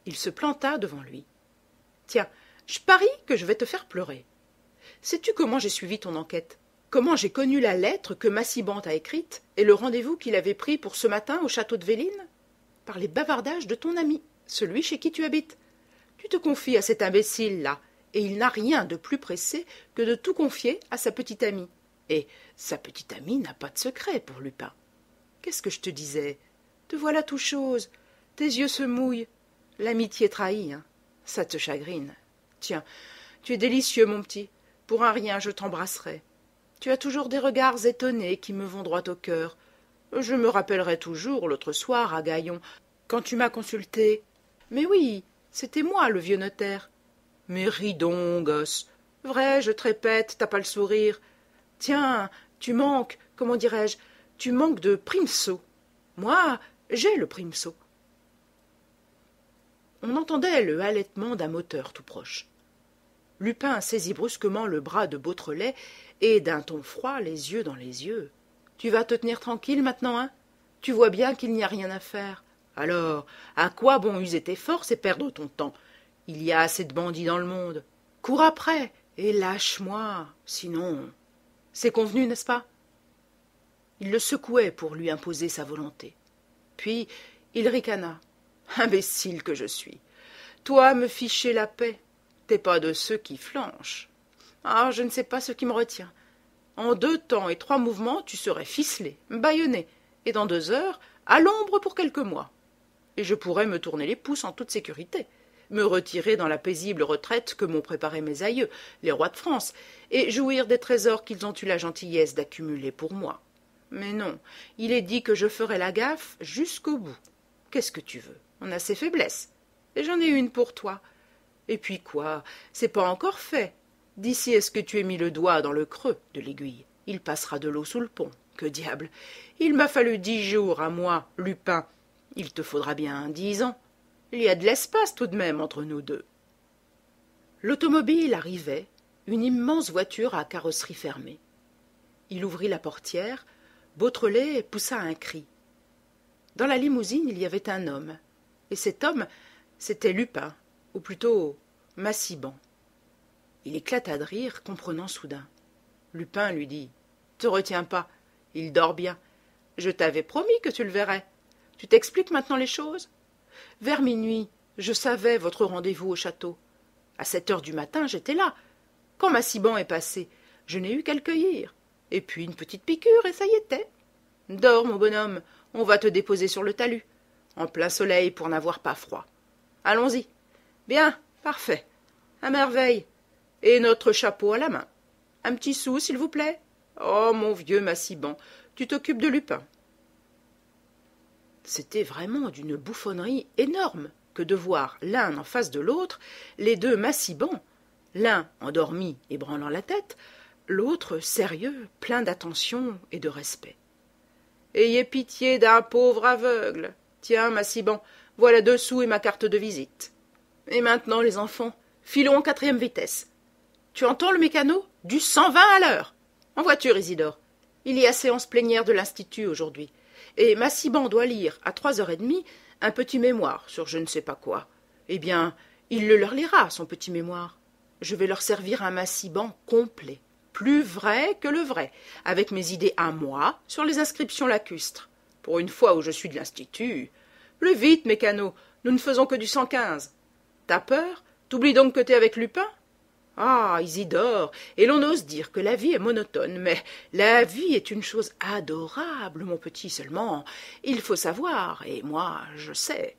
Il se planta devant lui. « Tiens, je parie que je vais te faire pleurer. Sais-tu comment j'ai suivi ton enquête? Comment j'ai connu la lettre que Massiban t'a écrite et le rendez-vous qu'il avait pris pour ce matin au château de Vélines? Par les bavardages de ton ami, celui chez qui tu habites. Tu te confies à cet imbécile-là, et il n'a rien de plus pressé que de tout confier à sa petite amie. Et sa petite amie n'a pas de secret pour Lupin. Qu'est-ce que je te disais? Te voilà tout chose. Tes yeux se mouillent. L'amitié trahie, hein. Ça te chagrine. Tiens, tu es délicieux, mon petit. Pour un rien, je t'embrasserai. Tu as toujours des regards étonnés qui me vont droit au cœur. Je me rappellerai toujours l'autre soir à Gaillon, quand tu m'as consulté. Mais oui, c'était moi, le vieux notaire. Mais ris donc, gosse. Vrai, je te répète, t'as pas le sourire. Tiens, tu manques, comment dirais-je, tu manques de primesaut. Moi, j'ai le primesaut. On entendait le halètement d'un moteur tout proche. Lupin saisit brusquement le bras de Beautrelet et, d'un ton froid, les yeux dans les yeux. « Tu vas te tenir tranquille maintenant, hein? Tu vois bien qu'il n'y a rien à faire. Alors, à quoi bon user tes forces et perdre ton temps? Il y a assez de bandits dans le monde. Cours après et lâche-moi, sinon... C'est convenu, n'est-ce pas ?» Il le secouait pour lui imposer sa volonté. Puis il ricana. « Imbécile que je suis! Toi, me ficher la paix! T'es pas de ceux qui flanchent. Ah, je ne sais pas ce qui me retient. En 2 temps et 3 mouvements, tu serais ficelé, bâillonné, et dans 2 heures, à l'ombre pour quelques mois. Et je pourrais me tourner les pouces en toute sécurité, me retirer dans la paisible retraite que m'ont préparée mes aïeux, les rois de France, et jouir des trésors qu'ils ont eu la gentillesse d'accumuler pour moi. Mais non, il est dit que je ferai la gaffe jusqu'au bout. Qu'est-ce que tu veux? On a ses faiblesses, et j'en ai une pour toi. Et puis quoi? C'est pas encore fait. D'ici est-ce que tu aies mis le doigt dans le creux de l'aiguille? Il passera de l'eau sous le pont. Que diable! Il m'a fallu 10 jours à moi, Lupin. Il te faudra bien 10 ans. Il y a de l'espace tout de même entre nous deux. L'automobile arrivait, une immense voiture à carrosserie fermée. Il ouvrit la portière. Beautrelet poussa un cri. Dans la limousine, il y avait un homme. Et cet homme, c'était Lupin. Ou plutôt Massiban. Il éclata de rire, comprenant soudain. Lupin lui dit « Te retiens pas, il dort bien. Je t'avais promis que tu le verrais. Tu t'expliques maintenant les choses? Vers minuit, je savais votre rendez-vous au château. À 7 heures du matin, j'étais là. Quand Massiban est passé, je n'ai eu qu'à le cueillir. Et puis une petite piqûre, et ça y était. Dors, mon bonhomme, on va te déposer sur le talus. En plein soleil pour n'avoir pas froid. Allons-y. Bien, parfait. À merveille. Et notre chapeau à la main. Un petit sou, s'il vous plaît. Oh, mon vieux Massiban, tu t'occupes de Lupin. » C'était vraiment d'une bouffonnerie énorme que de voir l'un en face de l'autre, les deux Massiban, l'un endormi et branlant la tête, l'autre sérieux, plein d'attention et de respect. « Ayez pitié d'un pauvre aveugle. Tiens, Massiban, voilà 2 sous et ma carte de visite. Et maintenant, les enfants, filons en 4e vitesse. Tu entends le mécano? Du 120 à l'heure. En voiture, Isidore. Il y a séance plénière de l'Institut aujourd'hui. Et Massiban doit lire à 3h30 un petit mémoire sur je ne sais pas quoi. Eh bien, il le leur lira, son petit mémoire. Je vais leur servir un Massiban complet, plus vrai que le vrai, avec mes idées à moi sur les inscriptions lacustres. Pour une fois où je suis de l'Institut. Plus vite, mécano, nous ne faisons que du 115. T'as peur? T'oublies donc que t'es avec Lupin? Ah, Isidore, et l'on ose dire que la vie est monotone, mais la vie est une chose adorable, mon petit, seulement. Il faut savoir, et moi, je sais.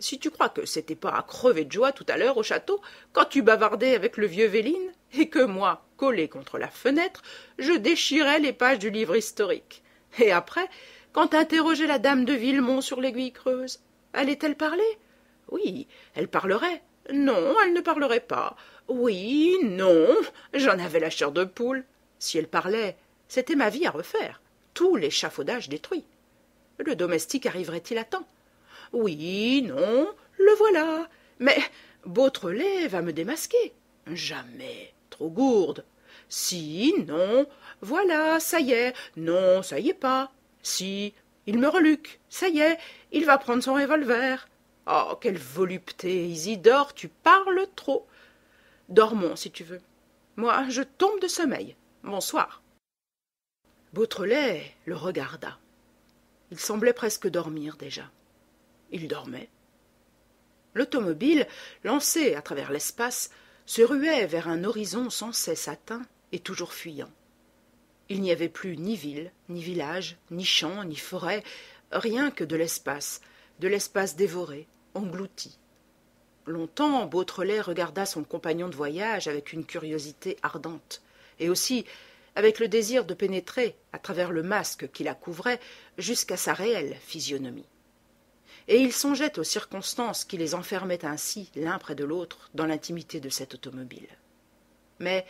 Si tu crois que c'était pas à crever de joie tout à l'heure au château, quand tu bavardais avec le vieux Véline, et que moi, collé contre la fenêtre, je déchirais les pages du livre historique. Et après, quand t'interrogeais la dame de Villemont sur l'aiguille creuse, allait-elle parler? Oui, elle parlerait. Non, elle ne parlerait pas. Oui, non, j'en avais la chair de poule. Si elle parlait, c'était ma vie à refaire, tout l'échafaudage détruit. Le domestique arriverait-il à temps? Oui, non, le voilà. Mais Beautrelet va me démasquer. Jamais, trop gourde. Si, non, voilà, ça y est. Non, ça y est pas. Si, il me reluque. Ça y est, il va prendre son revolver. Oh, quelle volupté, Isidore, tu parles trop. Dormons, si tu veux. Moi, je tombe de sommeil. Bonsoir. Beautrelet le regarda. Il semblait presque dormir déjà. Il dormait. L'automobile, lancée à travers l'espace, se ruait vers un horizon sans cesse atteint et toujours fuyant. Il n'y avait plus ni ville, ni village, ni champs, ni forêt, rien que de l'espace dévoré, englouti. Longtemps, Beautrelet regarda son compagnon de voyage avec une curiosité ardente, et aussi avec le désir de pénétrer, à travers le masque qui la couvrait, jusqu'à sa réelle physionomie. Et il songeait aux circonstances qui les enfermaient ainsi, l'un près de l'autre, dans l'intimité de cette automobile. Mais,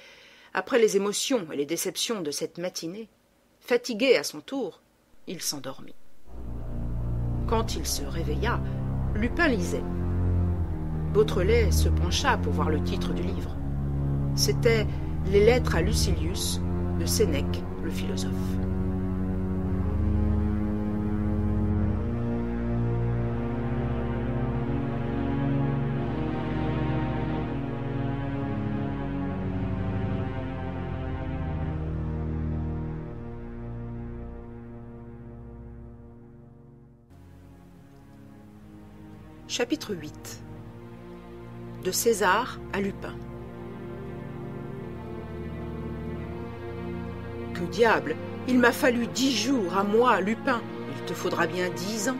après les émotions et les déceptions de cette matinée, fatigué à son tour, il s'endormit. Quand il se réveilla, Lupin lisait. Beautrelet se pencha pour voir le titre du livre. C'était « Les lettres à Lucilius » de Sénèque, le philosophe. Chapitre 8. De César à Lupin. Que diable, il m'a fallu 10 jours à moi, Lupin, il te faudra bien 10 ans.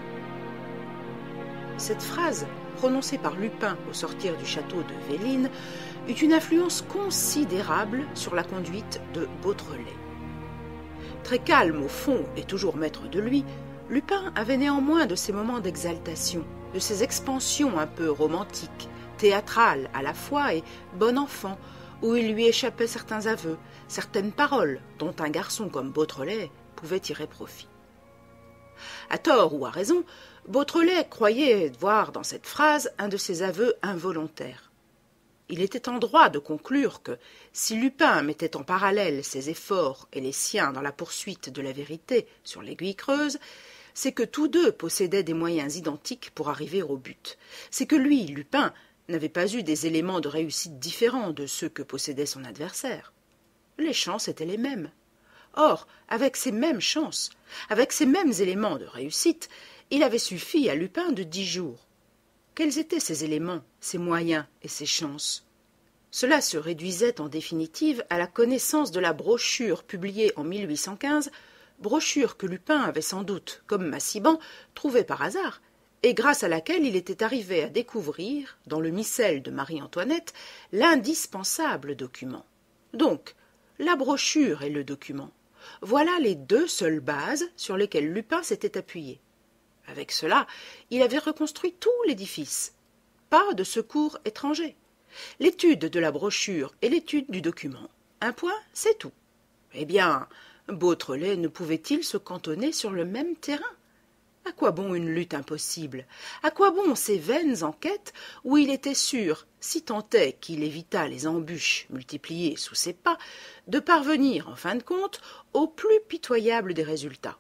Cette phrase, prononcée par Lupin au sortir du château de Véline, eut une influence considérable sur la conduite de Beautrelet. Très calme au fond et toujours maître de lui, Lupin avait néanmoins de ces moments d'exaltation, de ces expansions un peu romantiques, théâtrales à la fois et bon enfant, où il lui échappait certains aveux, certaines paroles dont un garçon comme Beautrelet pouvait tirer profit. À tort ou à raison, Beautrelet croyait voir dans cette phrase un de ses aveux involontaires. Il était en droit de conclure que, si Lupin mettait en parallèle ses efforts et les siens dans la poursuite de la vérité sur l'Aiguille creuse, c'est que tous deux possédaient des moyens identiques pour arriver au but. C'est que lui, Lupin, n'avait pas eu des éléments de réussite différents de ceux que possédait son adversaire. Les chances étaient les mêmes. Or, avec ces mêmes chances, avec ces mêmes éléments de réussite, il avait suffi à Lupin de 10 jours. Quels étaient ces éléments, ces moyens et ces chances? Cela se réduisait en définitive à la connaissance de la brochure publiée en 1815, brochure que Lupin avait sans doute, comme Massiban, trouvée par hasard, et grâce à laquelle il était arrivé à découvrir, dans le missel de Marie-Antoinette, l'indispensable document. Donc, la brochure et le document, voilà les deux seules bases sur lesquelles Lupin s'était appuyé. Avec cela, il avait reconstruit tout l'édifice. Pas de secours étranger. L'étude de la brochure et l'étude du document. Un point, c'est tout. Eh bien, Beautrelet ne pouvait-il se cantonner sur le même terrain? À quoi bon une lutte impossible? À quoi bon ces vaines enquêtes où il était sûr, si tant est qu'il évitât les embûches multipliées sous ses pas, de parvenir, en fin de compte, au plus pitoyable des résultats?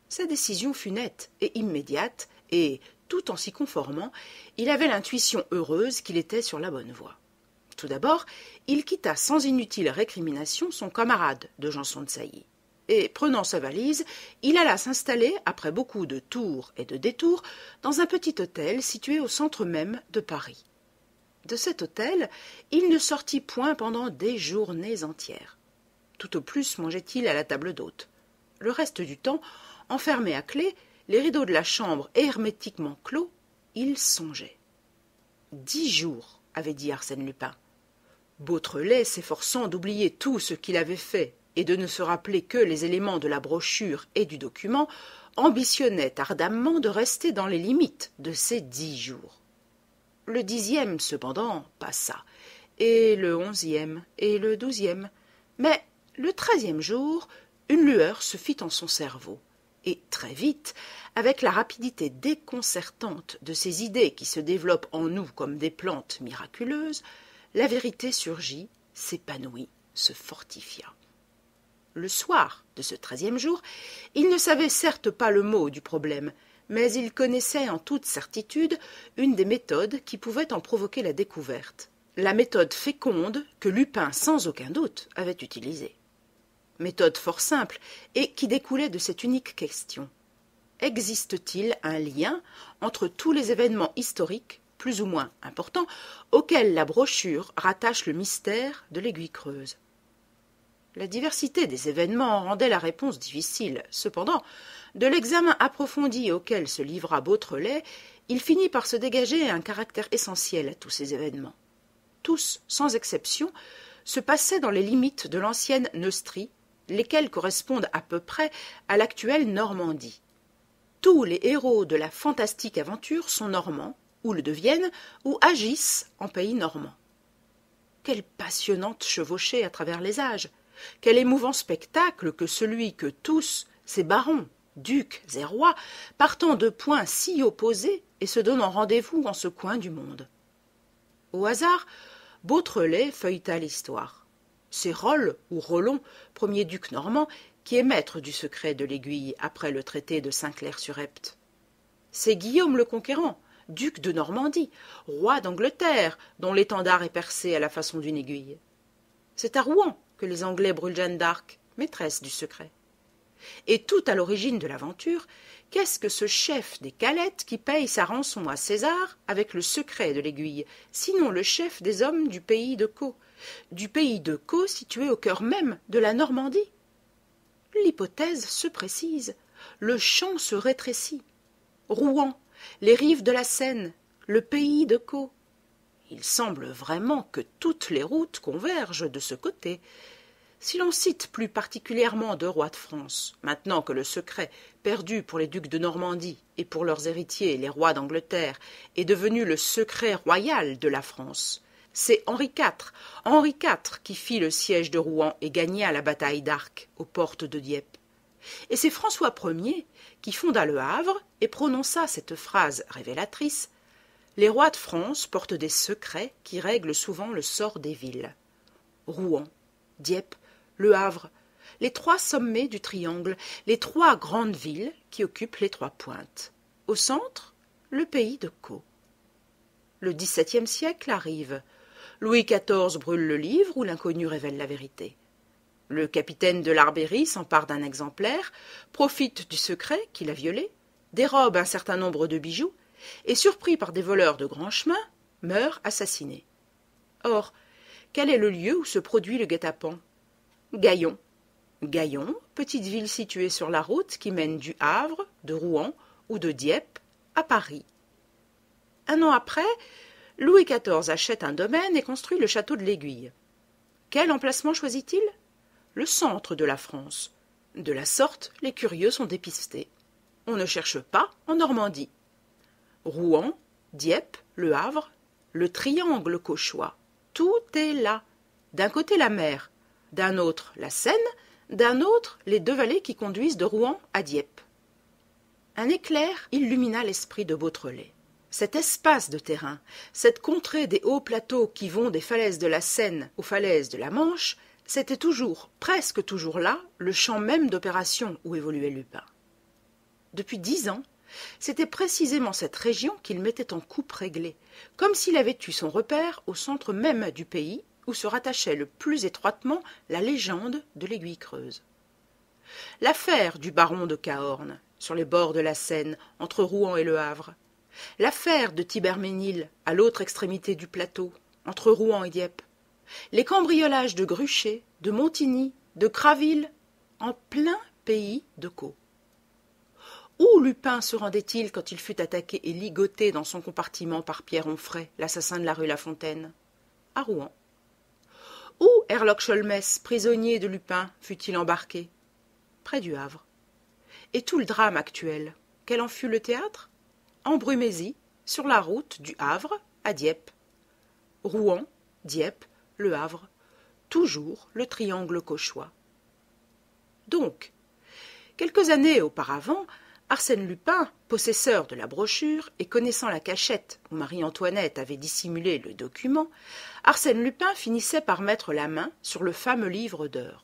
Sa décision fut nette et immédiate, et, tout en s'y conformant, il avait l'intuition heureuse qu'il était sur la bonne voie. Tout d'abord, il quitta sans inutile récrimination son camarade de Janson de Sailly. Et, prenant sa valise, il alla s'installer, après beaucoup de tours et de détours, dans un petit hôtel situé au centre même de Paris. De cet hôtel, il ne sortit point pendant des journées entières. Tout au plus mangeait-il à la table d'hôte. Le reste du temps, enfermé à clé, les rideaux de la chambre hermétiquement clos, il songeait. 10 jours, avait dit Arsène Lupin. Beautrelet, s'efforçant d'oublier tout ce qu'il avait fait et de ne se rappeler que les éléments de la brochure et du document, ambitionnait ardemment de rester dans les limites de ces 10 jours. Le 10e, cependant, passa, et le 11e, et le 12e. Mais le 13e jour, une lueur se fit en son cerveau, et très vite, avec la rapidité déconcertante de ces idées qui se développent en nous comme des plantes miraculeuses, la vérité surgit, s'épanouit, se fortifia. Le soir de ce 13e jour, il ne savait certes pas le mot du problème, mais il connaissait en toute certitude une des méthodes qui pouvaient en provoquer la découverte, la méthode féconde que Lupin, sans aucun doute, avait utilisée. Méthode fort simple et qui découlait de cette unique question. Existe-t-il un lien entre tous les événements historiques, plus ou moins importants, auxquels la brochure rattache le mystère de l'Aiguille creuse? La diversité des événements rendait la réponse difficile. Cependant, de l'examen approfondi auquel se livra Beautrelet, il finit par se dégager un caractère essentiel à tous ces événements. Tous, sans exception, se passaient dans les limites de l'ancienne Neustrie, lesquelles correspondent à peu près à l'actuelle Normandie. Tous les héros de la fantastique aventure sont normands, ou le deviennent, ou agissent en pays normand. Quelle passionnante chevauchée à travers les âges! Quel émouvant spectacle que celui que tous, ces barons, ducs et rois, partant de points si opposés et se donnant rendez-vous en ce coin du monde. Au hasard, Beautrelet feuilleta l'histoire. C'est Rolles ou Rollon, premier duc normand, qui est maître du secret de l'aiguille après le traité de Saint-Clair-sur-Epte. C'est Guillaume le Conquérant, duc de Normandie, roi d'Angleterre, dont l'étendard est percé à la façon d'une aiguille. C'est à Rouen que les Anglais brûlent Jeanne d'Arc, maîtresse du secret. Et tout à l'origine de l'aventure, qu'est-ce que ce chef des Calettes qui paye sa rançon à César avec le secret de l'aiguille, sinon le chef des hommes du pays de Caux, situé au cœur même de la Normandie? L'hypothèse se précise, le champ se rétrécit. Rouen, les rives de la Seine, le pays de Caux. Il semble vraiment que toutes les routes convergent de ce côté. Si l'on cite plus particulièrement deux rois de France, maintenant que le secret, perdu pour les ducs de Normandie et pour leurs héritiers les rois d'Angleterre, est devenu le secret royal de la France, c'est Henri IV qui fit le siège de Rouen et gagna la bataille d'Arc aux portes de Dieppe. Et c'est François Ier qui fonda le Havre et prononça cette phrase révélatrice: « Les rois de France portent des secrets qui règlent souvent le sort des villes. » Rouen, Dieppe, Le Havre, les trois sommets du triangle, les trois grandes villes qui occupent les trois pointes. Au centre, le pays de Caux. Le XVIIe siècle arrive. Louis XIV brûle le livre où l'inconnu révèle la vérité. Le capitaine de l'Arbéry s'empare d'un exemplaire, profite du secret qu'il a violé, dérobe un certain nombre de bijoux et, surpris par des voleurs de grand chemin, meurt assassiné. Or, quel est le lieu où se produit le guet-apens? Gaillon. Gaillon, petite ville située sur la route qui mène du Havre, de Rouen ou de Dieppe à Paris. Un an après, Louis XIV achète un domaine et construit le château de l'Aiguille. Quel emplacement choisit-il? Le centre de la France. De la sorte, les curieux sont dépistés. On ne cherche pas en Normandie. Rouen, Dieppe, Le Havre, le triangle cauchois, tout est là. D'un côté la mer, d'un autre la Seine, d'un autre les deux vallées qui conduisent de Rouen à Dieppe. Un éclair illumina l'esprit de Beautrelet. Cet espace de terrain, cette contrée des hauts plateaux qui vont des falaises de la Seine aux falaises de la Manche, c'était toujours, presque toujours là, le champ même d'opération où évoluait Lupin. Depuis 10 ans, c'était précisément cette région qu'il mettait en coupe réglée, comme s'il avait eu son repère au centre même du pays où se rattachait le plus étroitement la légende de l'Aiguille Creuse. L'affaire du baron de Cahorn, sur les bords de la Seine, entre Rouen et Le Havre. L'affaire de Thibermesnil, à l'autre extrémité du plateau, entre Rouen et Dieppe. Les cambriolages de Gruchet, de Montigny, de Craville, en plein pays de Caux. Où Lupin se rendait-il quand il fut attaqué et ligoté dans son compartiment par Pierre Onfray, l'assassin de la rue La Fontaine? À Rouen. Où Herlock Sholmès, prisonnier de Lupin, fut-il embarqué? Près du Havre. Et tout le drame actuel, quel en fut le théâtre? En Brumésie, sur la route du Havre à Dieppe. Rouen, Dieppe, Le Havre, toujours le triangle cauchois. Donc, quelques années auparavant, Arsène Lupin, possesseur de la brochure et connaissant la cachette où Marie-Antoinette avait dissimulé le document, Arsène Lupin finissait par mettre la main sur le fameux livre d'heures.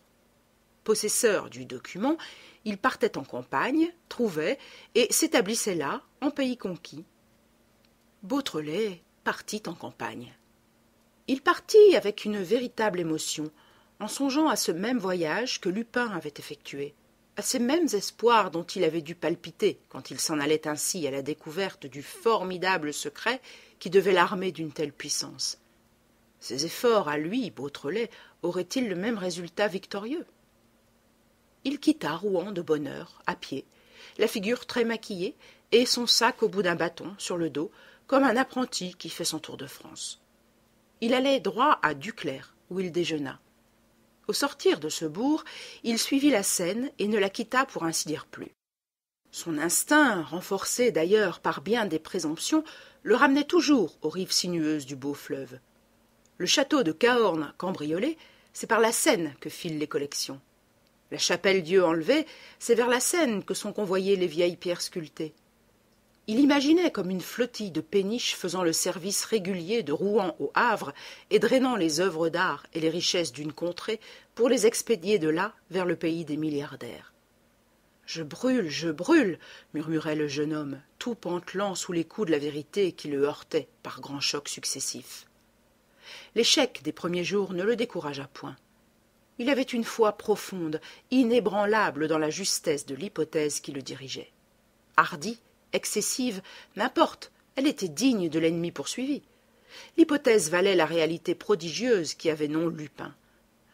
Possesseur du document, il partait en campagne, trouvait et s'établissait là, en pays conquis. Beautrelet partit en campagne. Il partit avec une véritable émotion, en songeant à ce même voyage que Lupin avait effectué, à ces mêmes espoirs dont il avait dû palpiter quand il s'en allait ainsi à la découverte du formidable secret qui devait l'armer d'une telle puissance. Ses efforts à lui, Beautrelet, auraient-ils le même résultat victorieux? Il quitta Rouen de bonne heure, à pied, la figure très maquillée et son sac au bout d'un bâton sur le dos, comme un apprenti qui fait son tour de France. Il allait droit à Duclerc, où il déjeuna. Au sortir de ce bourg, il suivit la Seine et ne la quitta pour ainsi dire plus. Son instinct, renforcé d'ailleurs par bien des présomptions, le ramenait toujours aux rives sinueuses du beau fleuve. Le château de Cahorn cambriolé, c'est par la Seine que filent les collections. La Chapelle-Dieu enlevée, c'est vers la Seine que sont convoyées les vieilles pierres sculptées. Il imaginait comme une flottille de péniches faisant le service régulier de Rouen au Havre et drainant les œuvres d'art et les richesses d'une contrée pour les expédier de là vers le pays des milliardaires. « Je brûle !» murmurait le jeune homme, tout pantelant sous les coups de la vérité qui le heurtait par grands chocs successifs. L'échec des premiers jours ne le découragea point. Il avait une foi profonde, inébranlable dans la justesse de l'hypothèse qui le dirigeait. Hardie, excessive, n'importe, elle était digne de l'ennemi poursuivi. L'hypothèse valait la réalité prodigieuse qui avait nom Lupin.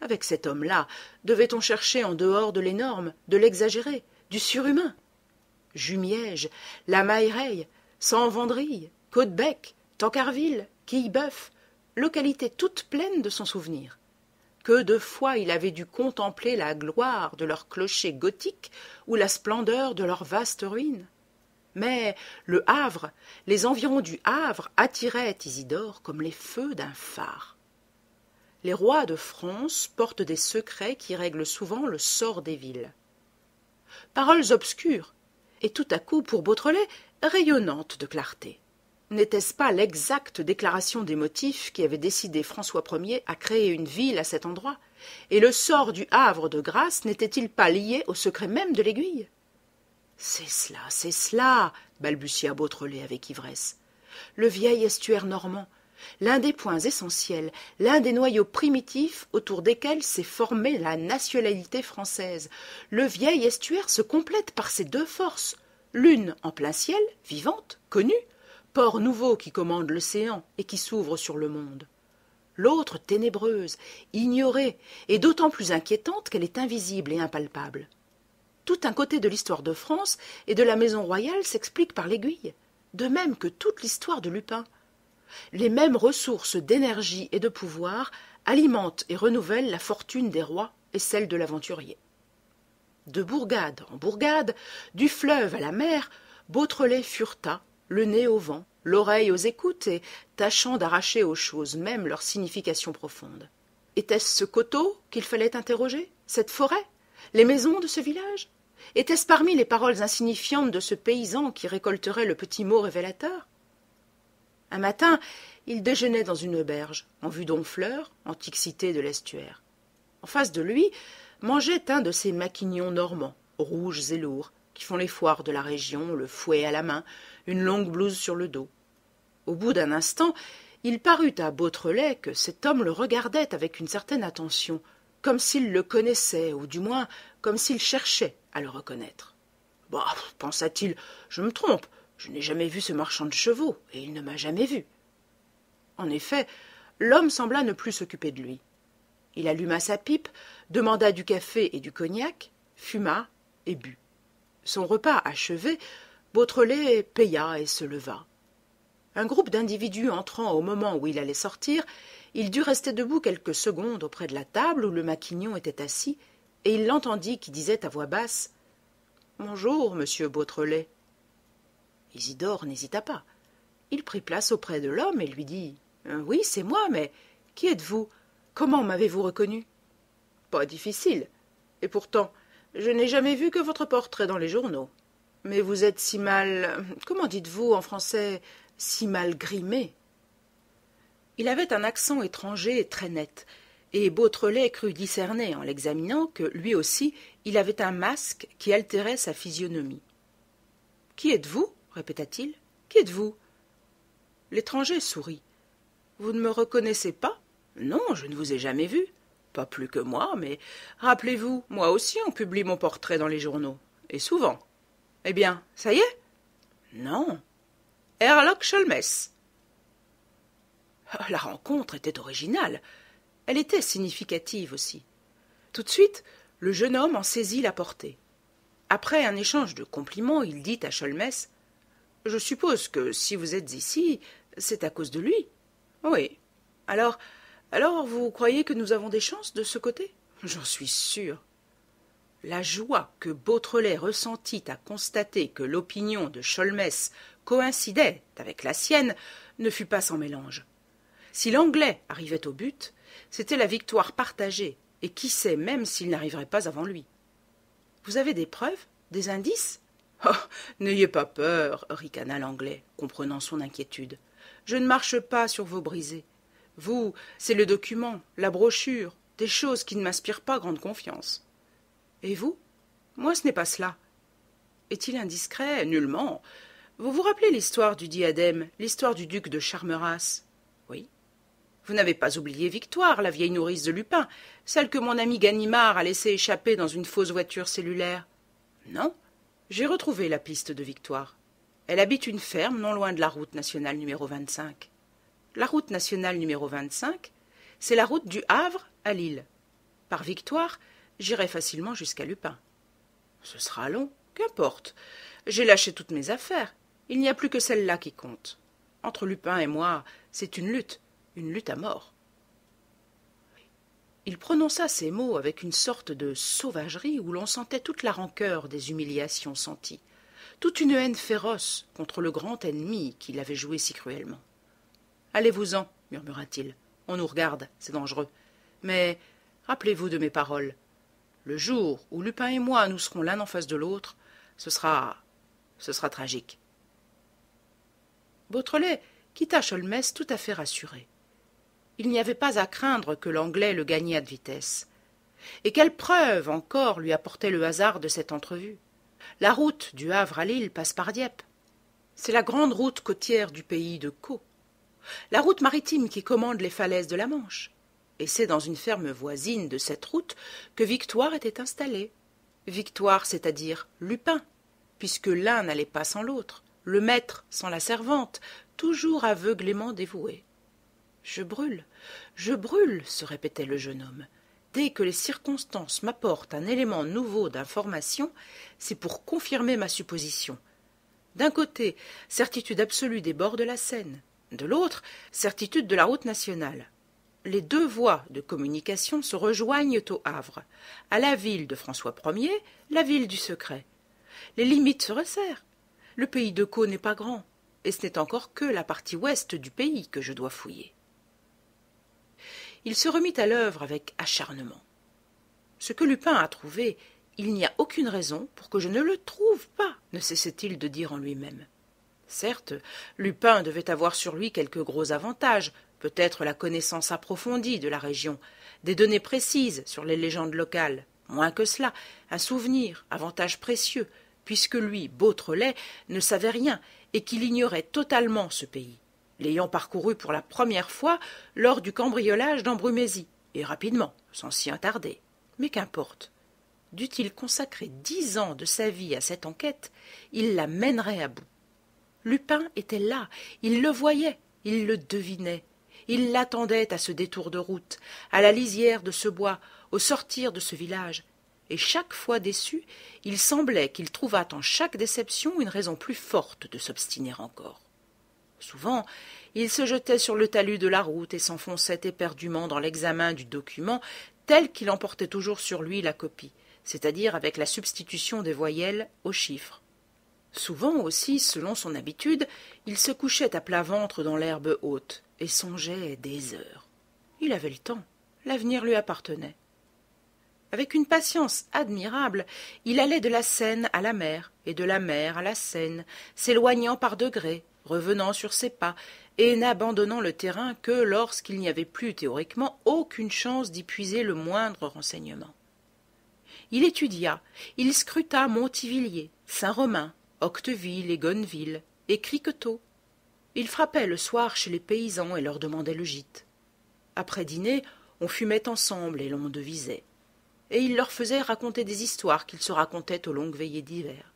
Avec cet homme-là, devait-on chercher en dehors de l'énorme, de l'exagéré, du surhumain? Jumièges, La Maillereille, Saint-Vendrille, Caudebec, Tancarville, Quillebeuf, localités toutes pleines de son souvenir. Que de fois il avait dû contempler la gloire de leurs clochers gothiques ou la splendeur de leurs vastes ruines. Mais le Havre, les environs du Havre attiraient Isidore comme les feux d'un phare. Les rois de France portent des secrets qui règlent souvent le sort des villes. Paroles obscures, et tout à coup, pour Beautrelet, rayonnantes de clarté. N'était-ce pas l'exacte déclaration des motifs qui avait décidé François Ier à créer une ville à cet endroit? Et le sort du Havre de grâce n'était-il pas lié au secret même de l'aiguille? C'est cela, balbutia Beautrelet avec ivresse. Le vieil estuaire normand, l'un des points essentiels, l'un des noyaux primitifs autour desquels s'est formée la nationalité française. Le vieil estuaire se complète par ces deux forces, l'une en plein ciel, vivante, connue, port nouveau qui commande l'océan et qui s'ouvre sur le monde. L'autre ténébreuse, ignorée, et d'autant plus inquiétante qu'elle est invisible et impalpable. Tout un côté de l'histoire de France et de la maison royale s'explique par l'aiguille, de même que toute l'histoire de Lupin. Les mêmes ressources d'énergie et de pouvoir alimentent et renouvellent la fortune des rois et celle de l'aventurier. De bourgade en bourgade, du fleuve à la mer, Beautrelet fureta, le nez au vent, l'oreille aux écoutes et tâchant d'arracher aux choses même leur signification profonde. Était-ce ce coteau qu'il fallait interroger, cette forêt, les maisons de ce village? Était-ce parmi les paroles insignifiantes de ce paysan qui récolterait le petit mot révélateur? Un matin, il déjeunait dans une auberge, en vue d'Honfleur, antique cité de l'estuaire. En face de lui, mangeait un de ces maquignons normands, rouges et lourds, qui font les foires de la région, le fouet à la main, une longue blouse sur le dos. Au bout d'un instant, il parut à Beautrelet que cet homme le regardait avec une certaine attention, comme s'il le connaissait, ou du moins comme s'il cherchait à le reconnaître. « Bah, pensa-t-il, je me trompe, je n'ai jamais vu ce marchand de chevaux, et il ne m'a jamais vu. » En effet, l'homme sembla ne plus s'occuper de lui. Il alluma sa pipe, demanda du café et du cognac, fuma et but. Son repas achevé, Beautrelet paya et se leva. Un groupe d'individus entrant au moment où il allait sortir, il dut rester debout quelques secondes auprès de la table où le maquignon était assis, et il l'entendit qui disait à voix basse « Bonjour, monsieur Beautrelet. » Isidore n'hésita pas. Il prit place auprès de l'homme et lui dit « Oui, c'est moi, mais qui êtes-vous? Comment m'avez-vous reconnu ?»« Pas difficile. Et pourtant, je n'ai jamais vu que votre portrait dans les journaux. Mais vous êtes si mal... Comment dites-vous en français? Si mal grimé. » Il avait un accent étranger très net, et Beautrelet crut discerner en l'examinant que, lui aussi, il avait un masque qui altérait sa physionomie. « Qui êtes-vous » répéta-t-il. « Qui êtes-vous » L'étranger sourit. « Vous ne me reconnaissez pas? Non, je ne vous ai jamais vu. Pas plus que moi, mais rappelez-vous, moi aussi on publie mon portrait dans les journaux, et souvent. Eh bien, ça y est? Non. Herlock Sholmès. La rencontre était originale. Elle était significative aussi. Tout de suite, le jeune homme en saisit la portée. Après un échange de compliments, il dit à Sholmès « Je suppose que si vous êtes ici, c'est à cause de lui. » « Oui. Alors, Alors, vous croyez que nous avons des chances de ce côté? J'en suis sûr. La joie que Beautrelet ressentit à constater que l'opinion de Sholmès coïncidait avec la sienne ne fut pas sans mélange. Si l'Anglais arrivait au but, c'était la victoire partagée, et qui sait même s'il n'arriverait pas avant lui. Vous avez des preuves, des indices? Oh, n'ayez pas peur, ricana l'Anglais, comprenant son inquiétude. Je ne marche pas sur vos brisées. Vous, c'est le document, la brochure, des choses qui ne m'inspirent pas grande confiance. Et vous? Moi, ce n'est pas cela. Est-il indiscret? Nullement. Vous vous rappelez l'histoire du diadème, l'histoire du duc de Charmeras? Oui. Vous n'avez pas oublié Victoire, la vieille nourrice de Lupin, celle que mon ami Ganimard a laissée échapper dans une fausse voiture cellulaire? Non. J'ai retrouvé la piste de Victoire. Elle habite une ferme non loin de la route nationale numéro 25. La route nationale numéro 25, c'est la route du Havre à Lille. Par Victoire, j'irai facilement jusqu'à Lupin. Ce sera long, qu'importe. J'ai lâché toutes mes affaires. Il n'y a plus que celle-là qui compte. Entre Lupin et moi, c'est une lutte à mort. Il prononça ces mots avec une sorte de sauvagerie où l'on sentait toute la rancœur des humiliations senties, toute une haine féroce contre le grand ennemi qui l'avait joué si cruellement. « Allez-vous-en, murmura-t-il. On nous regarde, c'est dangereux. Mais rappelez-vous de mes paroles. Le jour où Lupin et moi nous serons l'un en face de l'autre, ce sera tragique. » Beautrelet quitta Sholmès tout à fait rassuré. Il n'y avait pas à craindre que l'Anglais le gagnât de vitesse. Et quelle preuve encore lui apportait le hasard de cette entrevue? La route du Havre à Lille passe par Dieppe. C'est la grande route côtière du pays de Caux. La route maritime qui commande les falaises de la Manche. Et c'est dans une ferme voisine de cette route que Victoire était installée. Victoire, c'est-à-dire Lupin, puisque l'un n'allait pas sans l'autre, le maître sans la servante, toujours aveuglément dévoué. « Je brûle, se répétait le jeune homme. Dès que les circonstances m'apportent un élément nouveau d'information, c'est pour confirmer ma supposition. D'un côté, certitude absolue des bords de la Seine, de l'autre, certitude de la route nationale. Les deux voies de communication se rejoignent au Havre, à la ville de François Ier, la ville du secret. Les limites se resserrent. Le pays de Caux n'est pas grand, et ce n'est encore que la partie ouest du pays que je dois fouiller. » Il se remit à l'œuvre avec acharnement. Ce que Lupin a trouvé, il n'y a aucune raison pour que je ne le trouve pas, ne cessait-il de dire en lui-même. Certes, Lupin devait avoir sur lui quelques gros avantages, peut-être la connaissance approfondie de la région, des données précises sur les légendes locales, moins que cela, un souvenir, avantage précieux, puisque lui, Beautrelet, ne savait rien et qu'il ignorait totalement ce pays, l'ayant parcouru pour la première fois lors du cambriolage d'Embrumésie, et rapidement, sans s'y attarder. Mais qu'importe. Dût-il consacrer 10 ans de sa vie à cette enquête, il la mènerait à bout. Lupin était là, il le voyait, il le devinait. Il l'attendait à ce détour de route, à la lisière de ce bois, au sortir de ce village. Et chaque fois déçu, il semblait qu'il trouvât en chaque déception une raison plus forte de s'obstiner encore. Souvent, il se jetait sur le talus de la route et s'enfonçait éperdument dans l'examen du document tel qu'il emportait toujours sur lui la copie, c'est-à-dire avec la substitution des voyelles aux chiffres. Souvent aussi, selon son habitude, il se couchait à plat ventre dans l'herbe haute et songeait des heures. Il avait le temps, l'avenir lui appartenait. Avec une patience admirable, il allait de la Seine à la mer, et de la mer à la Seine, s'éloignant par degrés, revenant sur ses pas, et n'abandonnant le terrain que lorsqu'il n'y avait plus théoriquement aucune chance d'y puiser le moindre renseignement. Il étudia, il scruta Montivilliers, Saint-Romain, Octeville et Gonneville, et Criquetot. Il frappait le soir chez les paysans et leur demandait le gîte. Après dîner, on fumait ensemble et l'on devisait. Et il leur faisait raconter des histoires qu'ils se racontaient aux longues veillées d'hiver.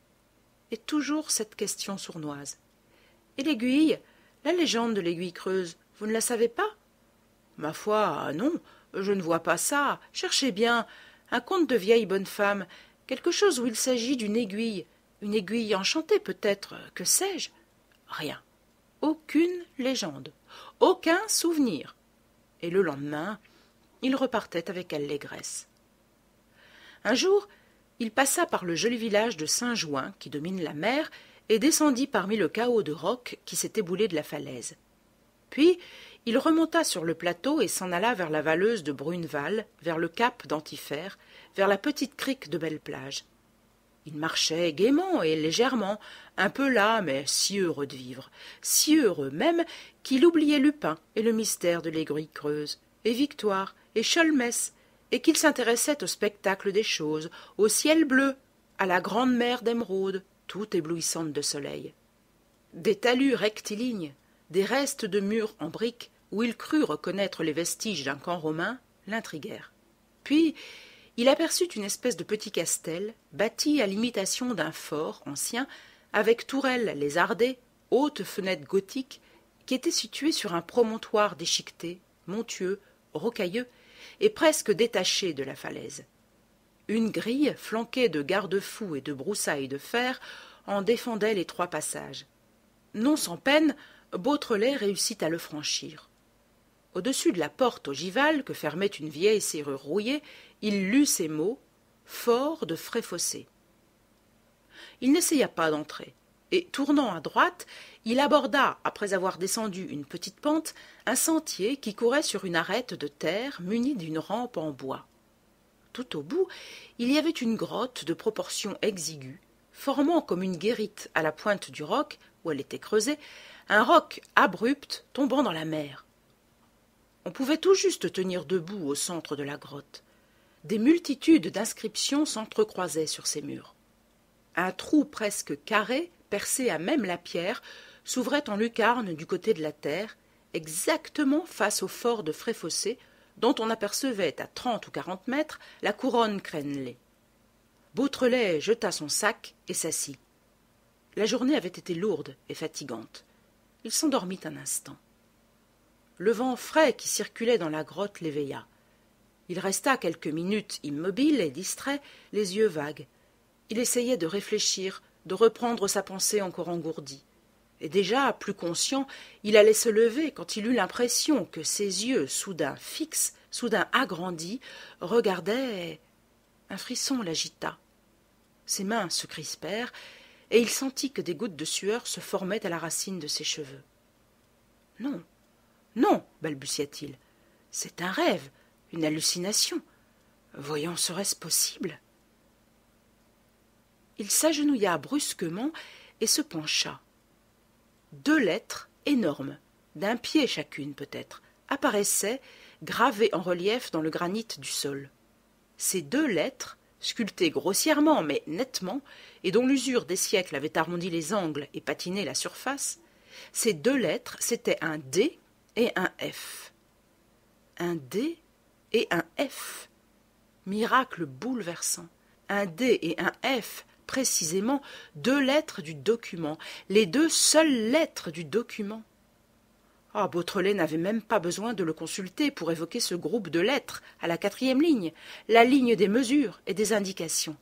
Et toujours cette question sournoise. « Et l'aiguille, la légende de l'aiguille creuse, vous ne la savez pas ?»« Ma foi, non, je ne vois pas ça. Cherchez bien. Un conte de vieille bonne femme, quelque chose où il s'agit d'une aiguille enchantée peut-être, que sais-je ? Rien. Aucune légende, aucun souvenir. et le lendemain, il repartait avec allégresse. Un jour, il passa par le joli village de Saint-Jouin qui domine la mer et descendit parmi le chaos de rocs qui s'est éboulé de la falaise. Puis, il remonta sur le plateau et s'en alla vers la valeuse de Bruneval, vers le cap d'Antifère, vers la petite crique de Belle-Plage. Il marchait gaiement et légèrement, un peu las, mais si heureux de vivre, si heureux même qu'il oubliait Lupin et le mystère de l'Aiguille creuse, et Victoire, et Cholmès, et qu'il s'intéressait au spectacle des choses, au ciel bleu, à la grande mer d'émeraude, toute éblouissante de soleil. Des talus rectilignes, des restes de murs en briques, où il crut reconnaître les vestiges d'un camp romain, l'intriguèrent. Puis, il aperçut une espèce de petit castel, bâti à l'imitation d'un fort ancien, avec tourelles lézardées, hautes fenêtres gothiques, qui était situé sur un promontoire déchiqueté, montueux, rocailleux, et presque détaché de la falaise. Une grille, flanquée de garde-fous et de broussailles de fer, en défendait les 3 passages. Non sans peine, Beautrelet réussit à le franchir. Au-dessus de la porte ogivale que fermait une vieille serrure rouillée, il lut ces mots « Fort de Fréfossé ». Il n'essaya pas d'entrer, et, tournant à droite, il aborda, après avoir descendu une petite pente, un sentier qui courait sur une arête de terre munie d'une rampe en bois. Tout au bout, il y avait une grotte de proportions exiguës, formant comme une guérite à la pointe du roc, où elle était creusée, un roc abrupt tombant dans la mer. On pouvait tout juste tenir debout au centre de la grotte. Des multitudes d'inscriptions s'entrecroisaient sur ces murs. Un trou presque carré, percé à même la pierre, s'ouvrait en lucarne du côté de la terre, exactement face au fort de Fréfossé, dont on apercevait à 30 ou 40 mètres la couronne crénelée. Beautrelet jeta son sac et s'assit. La journée avait été lourde et fatigante. Il s'endormit un instant. Le vent frais qui circulait dans la grotte l'éveilla. Il resta quelques minutes immobile et distrait, les yeux vagues. Il essayait de réfléchir, de reprendre sa pensée encore engourdie. Et déjà, plus conscient, il allait se lever quand il eut l'impression que ses yeux, soudain fixes, soudain agrandis, regardaient. Un frisson l'agita. Ses mains se crispèrent, et il sentit que des gouttes de sueur se formaient à la racine de ses cheveux. « Non, non, balbutia-t-il, c'est un rêve, une hallucination. Voyons, serait-ce possible ?» Il s'agenouilla brusquement et se pencha. 2 lettres énormes, d'un pied chacune peut-être, apparaissaient, gravées en relief dans le granit du sol. Ces 2 lettres, sculptées grossièrement mais nettement, et dont l'usure des siècles avait arrondi les angles et patiné la surface, ces 2 lettres, c'était un D et un F. Un D et un F. Miracle bouleversant. Un D et un F, précisément 2 lettres du document, les 2 seules lettres du document. Ah, Beautrelet n'avait même pas besoin de le consulter pour évoquer ce groupe de lettres à la 4e ligne, la ligne des mesures et des indications.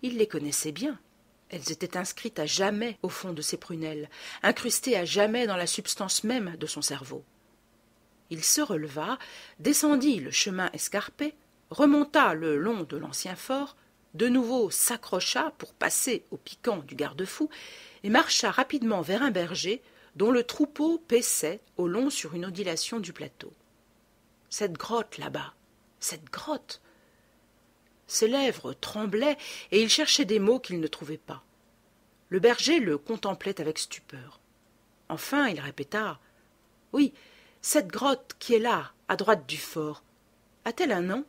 Il les connaissait bien. Elles étaient inscrites à jamais au fond de ses prunelles, incrustées à jamais dans la substance même de son cerveau. Il se releva, descendit le chemin escarpé, remonta le long de l'ancien fort, de nouveau s'accrocha pour passer au piquant du garde-fou et marcha rapidement vers un berger dont le troupeau paissait au long sur une ondulation du plateau. Cette grotte là-bas, cette grotte. Ses lèvres tremblaient et il cherchait des mots qu'il ne trouvait pas. Le berger le contemplait avec stupeur. Enfin, il répéta « Oui, cette grotte qui est là, à droite du fort, a-t-elle un nom ?»«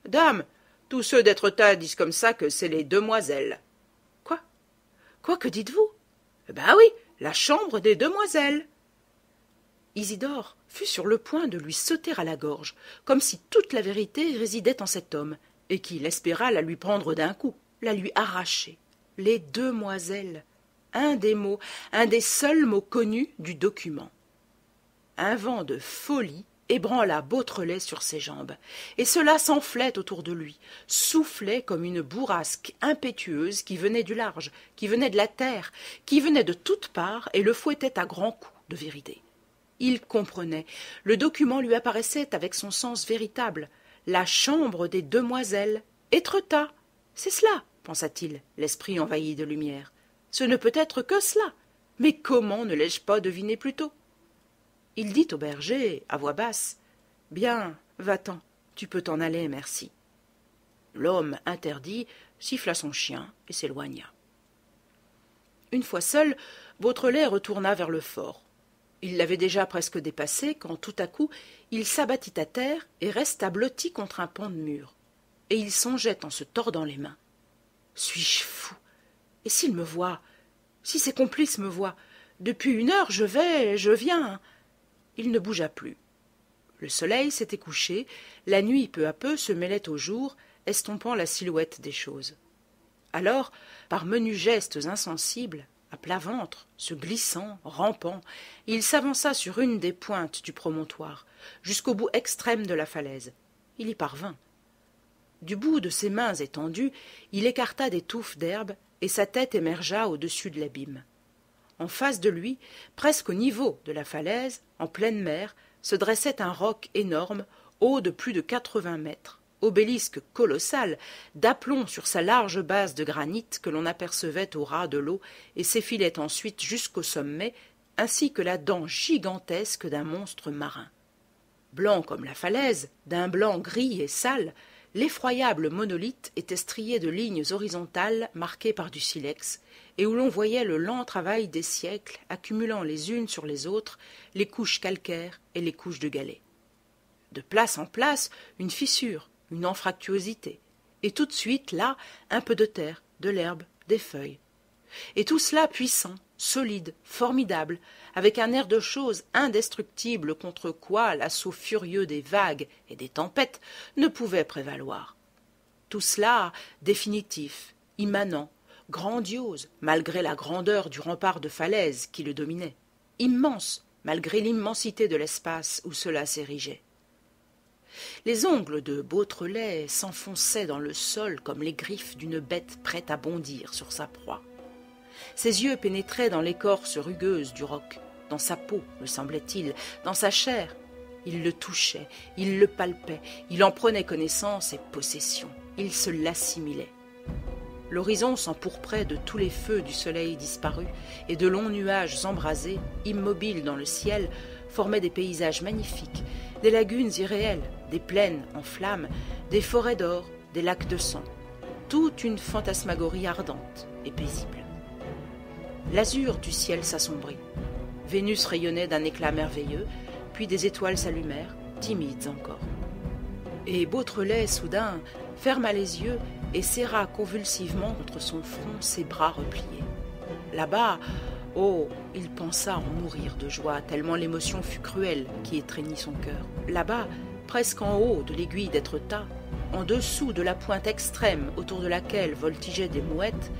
Dame, tous ceux d'Étretat disent comme ça que c'est les Demoiselles. »« Quoi ? Quoi, que dites-vous ?»« Ben oui, la chambre des Demoiselles. » Isidore fut sur le point de lui sauter à la gorge, comme si toute la vérité résidait en cet homme, et qu'il espéra la lui prendre d'un coup, la lui arracher. Les Demoiselles, un des mots, un des seuls mots connus du document. Un vent de folie ébranla Beautrelet sur ses jambes, et cela s'enflait autour de lui, soufflait comme une bourrasque impétueuse qui venait du large, qui venait de la terre, qui venait de toutes parts et le fouettait à grands coups de vérité. Il comprenait. Le document lui apparaissait avec son sens véritable. La chambre des demoiselles Étretat. C'est cela, pensa-t-il, l'esprit envahi de lumière. Ce ne peut être que cela. Mais comment ne l'ai-je pas deviné plus tôt? Il dit au berger, à voix basse, « Bien, va-t'en, tu peux t'en aller, merci. » L'homme interdit siffla son chien et s'éloigna. Une fois seul, Beautrelet retourna vers le fort. Il l'avait déjà presque dépassé quand, tout à coup, il s'abattit à terre et resta blotti contre un pan de mur. Et il songeait en se tordant les mains. « Suis-je fou? Et s'il me voit? Si ses complices me voient? Depuis 1 heure, je viens. » Il ne bougea plus. Le soleil s'était couché, la nuit peu à peu se mêlait au jour, estompant la silhouette des choses. Alors, par menus gestes insensibles, à plat ventre, se glissant, rampant, il s'avança sur une des pointes du promontoire, jusqu'au bout extrême de la falaise. Il y parvint. Du bout de ses mains étendues, il écarta des touffes d'herbe, et sa tête émergea au-dessus de l'abîme. En face de lui, presque au niveau de la falaise, en pleine mer, se dressait un roc énorme, haut de plus de 80 mètres, obélisque colossal, d'aplomb sur sa large base de granit que l'on apercevait au ras de l'eau et s'effilait ensuite jusqu'au sommet, ainsi que la dent gigantesque d'un monstre marin. Blanc comme la falaise, d'un blanc gris et sale, l'effroyable monolithe était strié de lignes horizontales marquées par du silex, et où l'on voyait le lent travail des siècles accumulant les unes sur les autres les couches calcaires et les couches de galets. De place en place, une fissure, une anfractuosité, et tout de suite, là, un peu de terre, de l'herbe, des feuilles. Et tout cela puissant, solide, formidable, avec un air de chose indestructible contre quoi l'assaut furieux des vagues et des tempêtes ne pouvait prévaloir. Tout cela définitif, immanent, grandiose, malgré la grandeur du rempart de falaise qui le dominait, immense, malgré l'immensité de l'espace où cela s'érigeait. Les ongles de Beautrelet s'enfonçaient dans le sol comme les griffes d'une bête prête à bondir sur sa proie. Ses yeux pénétraient dans l'écorce rugueuse du roc, dans sa peau, me semblait-il, dans sa chair. Il le touchait, il le palpait, il en prenait connaissance et possession, il se l'assimilait. L'horizon s'empourprait de tous les feux du soleil disparu, et de longs nuages embrasés, immobiles dans le ciel, formaient des paysages magnifiques, des lagunes irréelles, des plaines en flammes, des forêts d'or, des lacs de sang, toute une fantasmagorie ardente et paisible. L'azur du ciel s'assombrit. Vénus rayonnait d'un éclat merveilleux, puis des étoiles s'allumèrent, timides encore. Et Beautrelet, soudain, ferma les yeux et serra convulsivement contre son front ses bras repliés. Là-bas, oh, il pensa en mourir de joie, tellement l'émotion fut cruelle qui étreignit son cœur. Là-bas, presque en haut de l'aiguille d'Étretat, en dessous de la pointe extrême autour de laquelle voltigeaient des mouettes,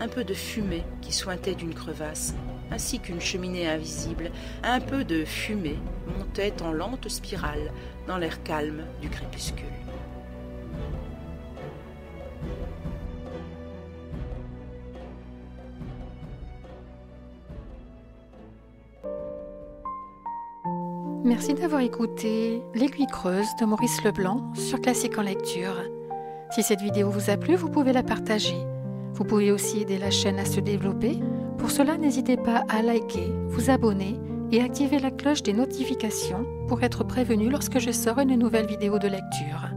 un peu de fumée qui suintait d'une crevasse, ainsi qu'une cheminée invisible, un peu de fumée montait en lente spirale dans l'air calme du crépuscule. Merci d'avoir écouté L'Aiguille creuse de Maurice Leblanc sur Classique en lecture. Si cette vidéo vous a plu, vous pouvez la partager. Vous pouvez aussi aider la chaîne à se développer. Pour cela, n'hésitez pas à liker, vous abonner et activer la cloche des notifications pour être prévenu lorsque je sors une nouvelle vidéo de lecture.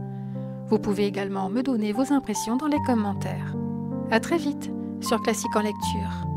Vous pouvez également me donner vos impressions dans les commentaires. À très vite sur Classique en lecture.